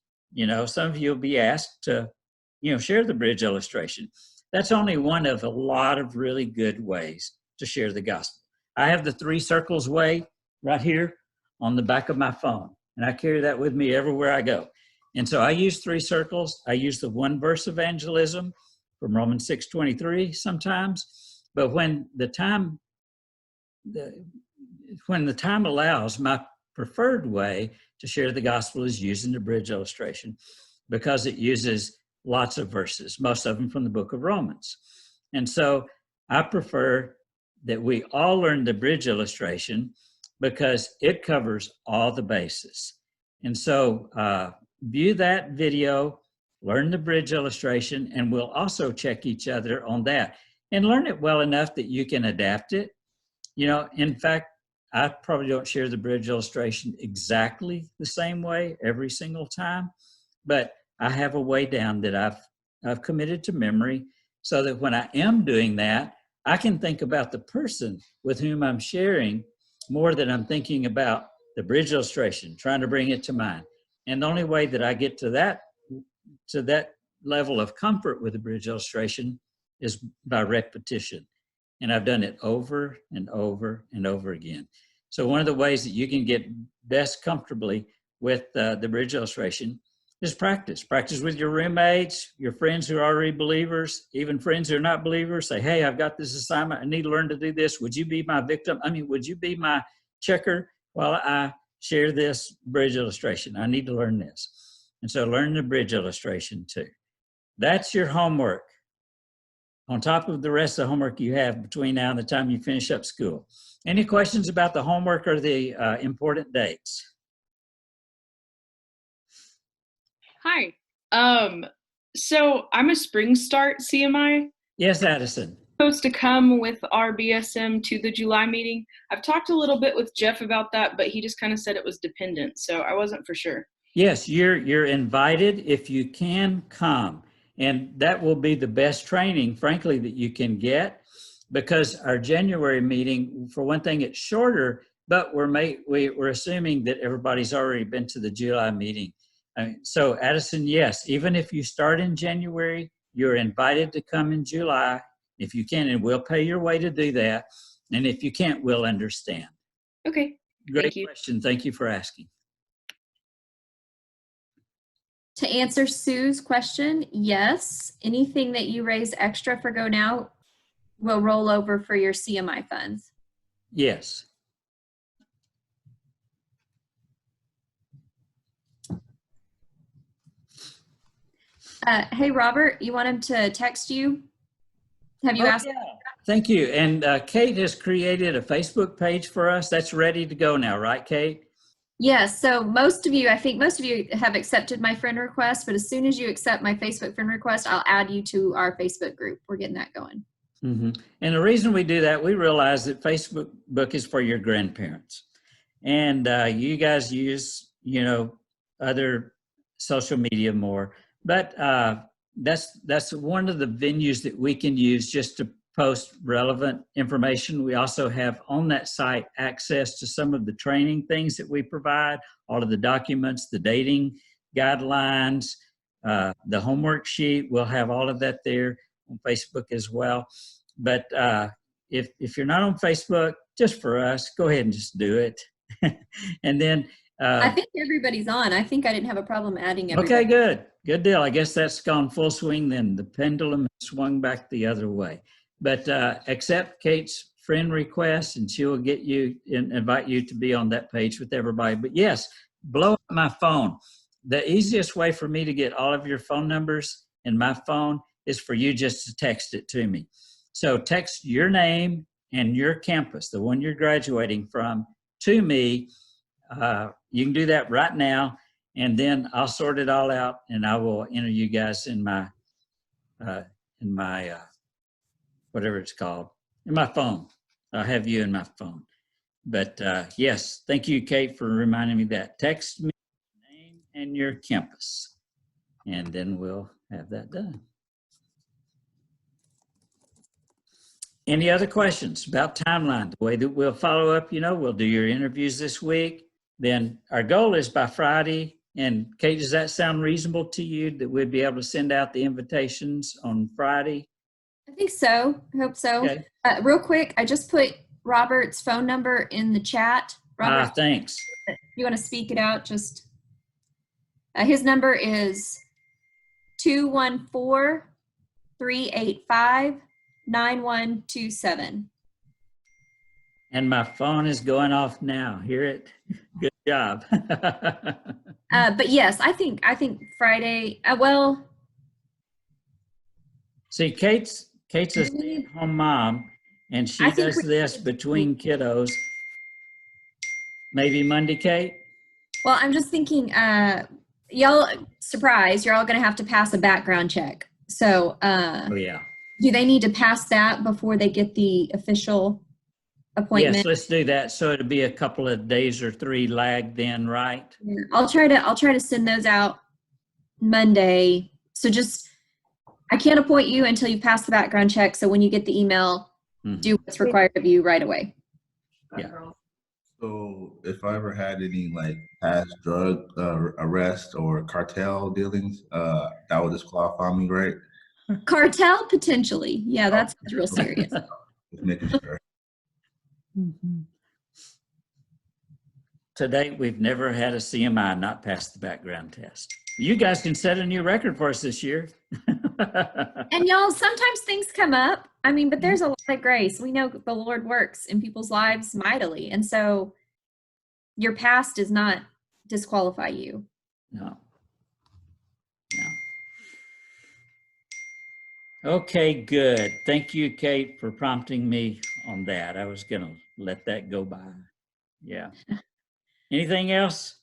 some of you will be asked to, share the bridge illustration. That's only one of a lot of really good ways to share the gospel. I have the 3 circles way right here on the back of my phone, and I carry that with me everywhere I go. And so I use 3 circles. I use the 1 verse evangelism from Romans 6:23 sometimes. But when the time allows, my preferred way to share the gospel is using the bridge illustration because it uses lots of verses, most of them from the book of Romans. And so I prefer that we all learn the bridge illustration because it covers all the bases. And so view that video, learn the bridge illustration, and we'll also check each other on that and learn it well enough that you can adapt it. In fact, I probably don't share the bridge illustration exactly the same way every single time, but I have a way down that I've committed to memory so that when I am doing that, I can think about the person with whom I'm sharing more than I'm thinking about the bridge illustration, trying to bring it to mind. And the only way that I get to that level of comfort with the bridge illustration is by repetition. And I've done it over and over and over again. So one of the ways that you can get best comfortably with the bridge illustration is practice. Practice with your roommates, your friends who are already believers, even friends who are not believers. Say, hey, I've got this assignment. I need to learn to do this. Would you be my victim? Would you be my checker while I share this bridge illustration? I need to learn this. And so learn the bridge illustration too. That's your homework on top of the rest of the homework you have between now and the time you finish up school. Any questions about the homework or the important dates? Hi. So I'm a Spring Start CMI. Yes, Addison. Supposed to come with our BSM to the July meeting. I've talked a little bit with Jeff about that, but he just kind of said it was dependent, so I wasn't for sure. Yes, you're invited if you can come. And that will be the best training, frankly, that you can get, because our January meeting, for one thing, it's shorter, but we're assuming that everybody's already been to the July meeting. So Addison, yes, even if you start in January, you're invited to come in July if you can, and we'll pay your way to do that. And if you can't, we'll understand. Okay. Great question. Thank you for asking. To answer Sue's question, yes. Anything that you raise extra for Go Now will roll over for your CMI funds. Yes. Hey, Robert, you want him to text you? Have you asked? Yeah. Thank you. And Kate has created a Facebook page for us. That's ready to go now, right, Kate? Yes. So I think most of you have accepted my friend request, but as soon as you accept my Facebook friend request, I'll add you to our Facebook group. We're getting that going. Mm-hmm. And the reason we do that, we realize that Facebook is for your grandparents. And you guys use, other social media more. But that's one of the venues that we can use just to post relevant information. We also have on that site access to some of the training things that we provide, all of the documents, the dating guidelines, the homework sheet. We'll have all of that there on Facebook as well. But if you're not on Facebook, just for us, go ahead and just do it. And then I think everybody's on. I think I didn't have a problem adding everybody. Okay, good. Good deal. I guess that's gone full swing then. The pendulum has swung back the other way. But accept Kate's friend request and she will get you and invite you to be on that page with everybody. But yes, blow up my phone. The easiest way for me to get all of your phone numbers in my phone is for you just to text it to me. So text your name and your campus, the one you're graduating from, to me. You can do that right now, and then I'll sort it all out, and I will enter you guys in my whatever it's called, in my phone. I'll have you in my phone. But yes, thank you, Kate, for reminding me that. Text me your name and your campus, and then we'll have that done. Any other questions about timeline? The way that we'll follow up, we'll do your interviews this week. Then our goal is by Friday. And Kate, does that sound reasonable to you that we'd be able to send out the invitations on Friday? I think so. I hope so. Okay. Real quick, I just put Robert's phone number in the chat. Robert, thanks. If you want to speak it out, just his number is 214-385-9127. And my phone is going off now. Hear it? Good job. But yes, I think Friday. See, Kate's a stay-at-home mom, and she does this between kiddos. Maybe Monday, Kate? Well, I'm just thinking, y'all, surprise, you're all going to have to pass a background check. So, oh yeah. Do they need to pass that before they get the official appointment? Yes, let's do that. So it'll be a couple of days or 3 lag then, right? Yeah, I'll try to send those out Monday. So I can't appoint you until you pass the background check. So when you get the email, do what's required of you right away. Yeah. So if I ever had any like past drug arrest or cartel dealings, that would disqualify me, right? Cartel, potentially. Yeah, that's real serious. Just making sure. To date, we've never had a CMI not pass the background test. You guys can set a new record for us this year. And y'all, sometimes things come up. I mean, but there's a lot of grace. We know the Lord works in people's lives mightily. And so your past does not disqualify you. No. Okay, good. Thank you, Kate, for prompting me on that. I was going to let that go by. Yeah. Anything else?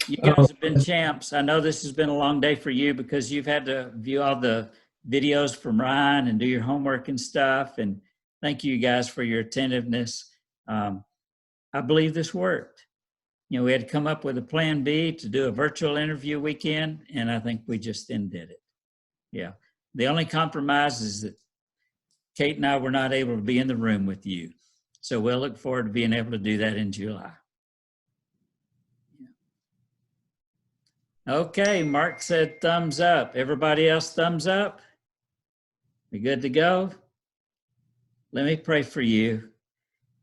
You guys have been champs. I know this has been a long day for you because you've had to view all the videos from Ryan and do your homework and stuff. And thank you guys for your attentiveness. I believe this worked. You know, we had to come up with a plan B to do a virtual interview weekend, and I think we just then did it. Yeah. The only compromise is that Kate and I were not able to be in the room with you. So we'll look forward to being able to do that in July. Okay, Mark said thumbs up. Everybody else thumbs up? We good to go? Let me pray for you.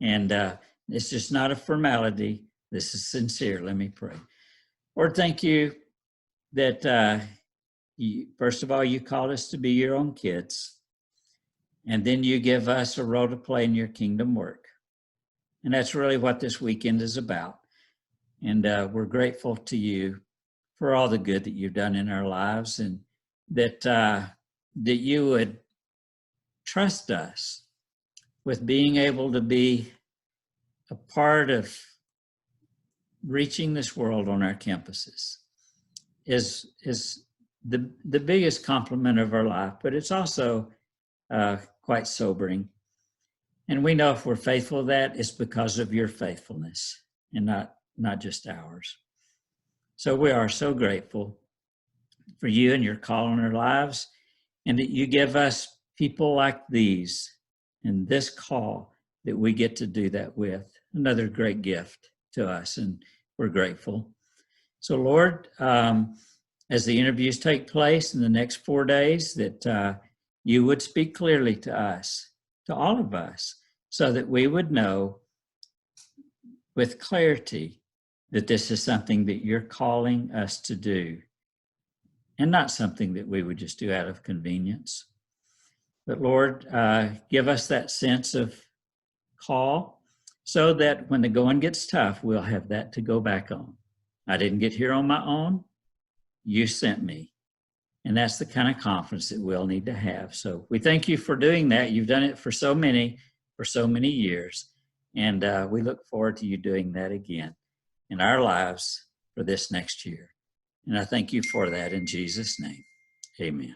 And it's just not a formality. This is sincere. Let me pray. Lord, thank you that first of all, you called us to be your own kids. And then you give us a role to play in your kingdom work. And that's really what this weekend is about. And we're grateful to you for all the good that you've done in our lives, and that you would trust us with being able to be a part of reaching this world on our campuses is the biggest compliment of our life, but it's also quite sobering. And we know if we're faithful to that, it's because of your faithfulness and not just ours. So we are so grateful for you and your call on our lives, and that you give us people like these and this call that we get to do that with. Another great gift to us, and we're grateful. So Lord, as the interviews take place in the next 4 days, that you would speak clearly to us, to all of us, so that we would know with clarity that this is something that you're calling us to do, and not something that we would just do out of convenience. But Lord, give us that sense of call so that when the going gets tough, we'll have that to go back on. I didn't get here on my own. You sent me. And that's the kind of confidence that we'll need to have. So we thank you for doing that. You've done it for so many years. And we look forward to you doing that again in our lives for this next year. And I thank you for that in Jesus' name. Amen.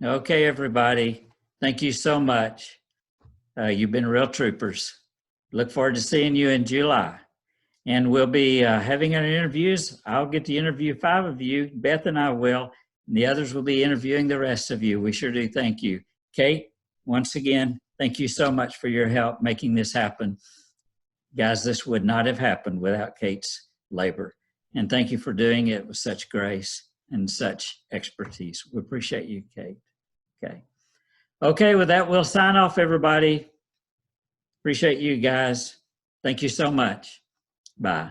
Okay, everybody. Thank you so much. You've been real troopers. Look forward to seeing you in July. And we'll be having our interviews. I'll get to interview 5 of you. Beth and I will. And the others will be interviewing the rest of you. We sure do thank you. Kate, once again, thank you so much for your help making this happen. Guys, this would not have happened without Kate's labor. And thank you for doing it with such grace and such expertise. We appreciate you, Kate. Okay, with that, we'll sign off, everybody. Appreciate you guys. Thank you so much. Bye.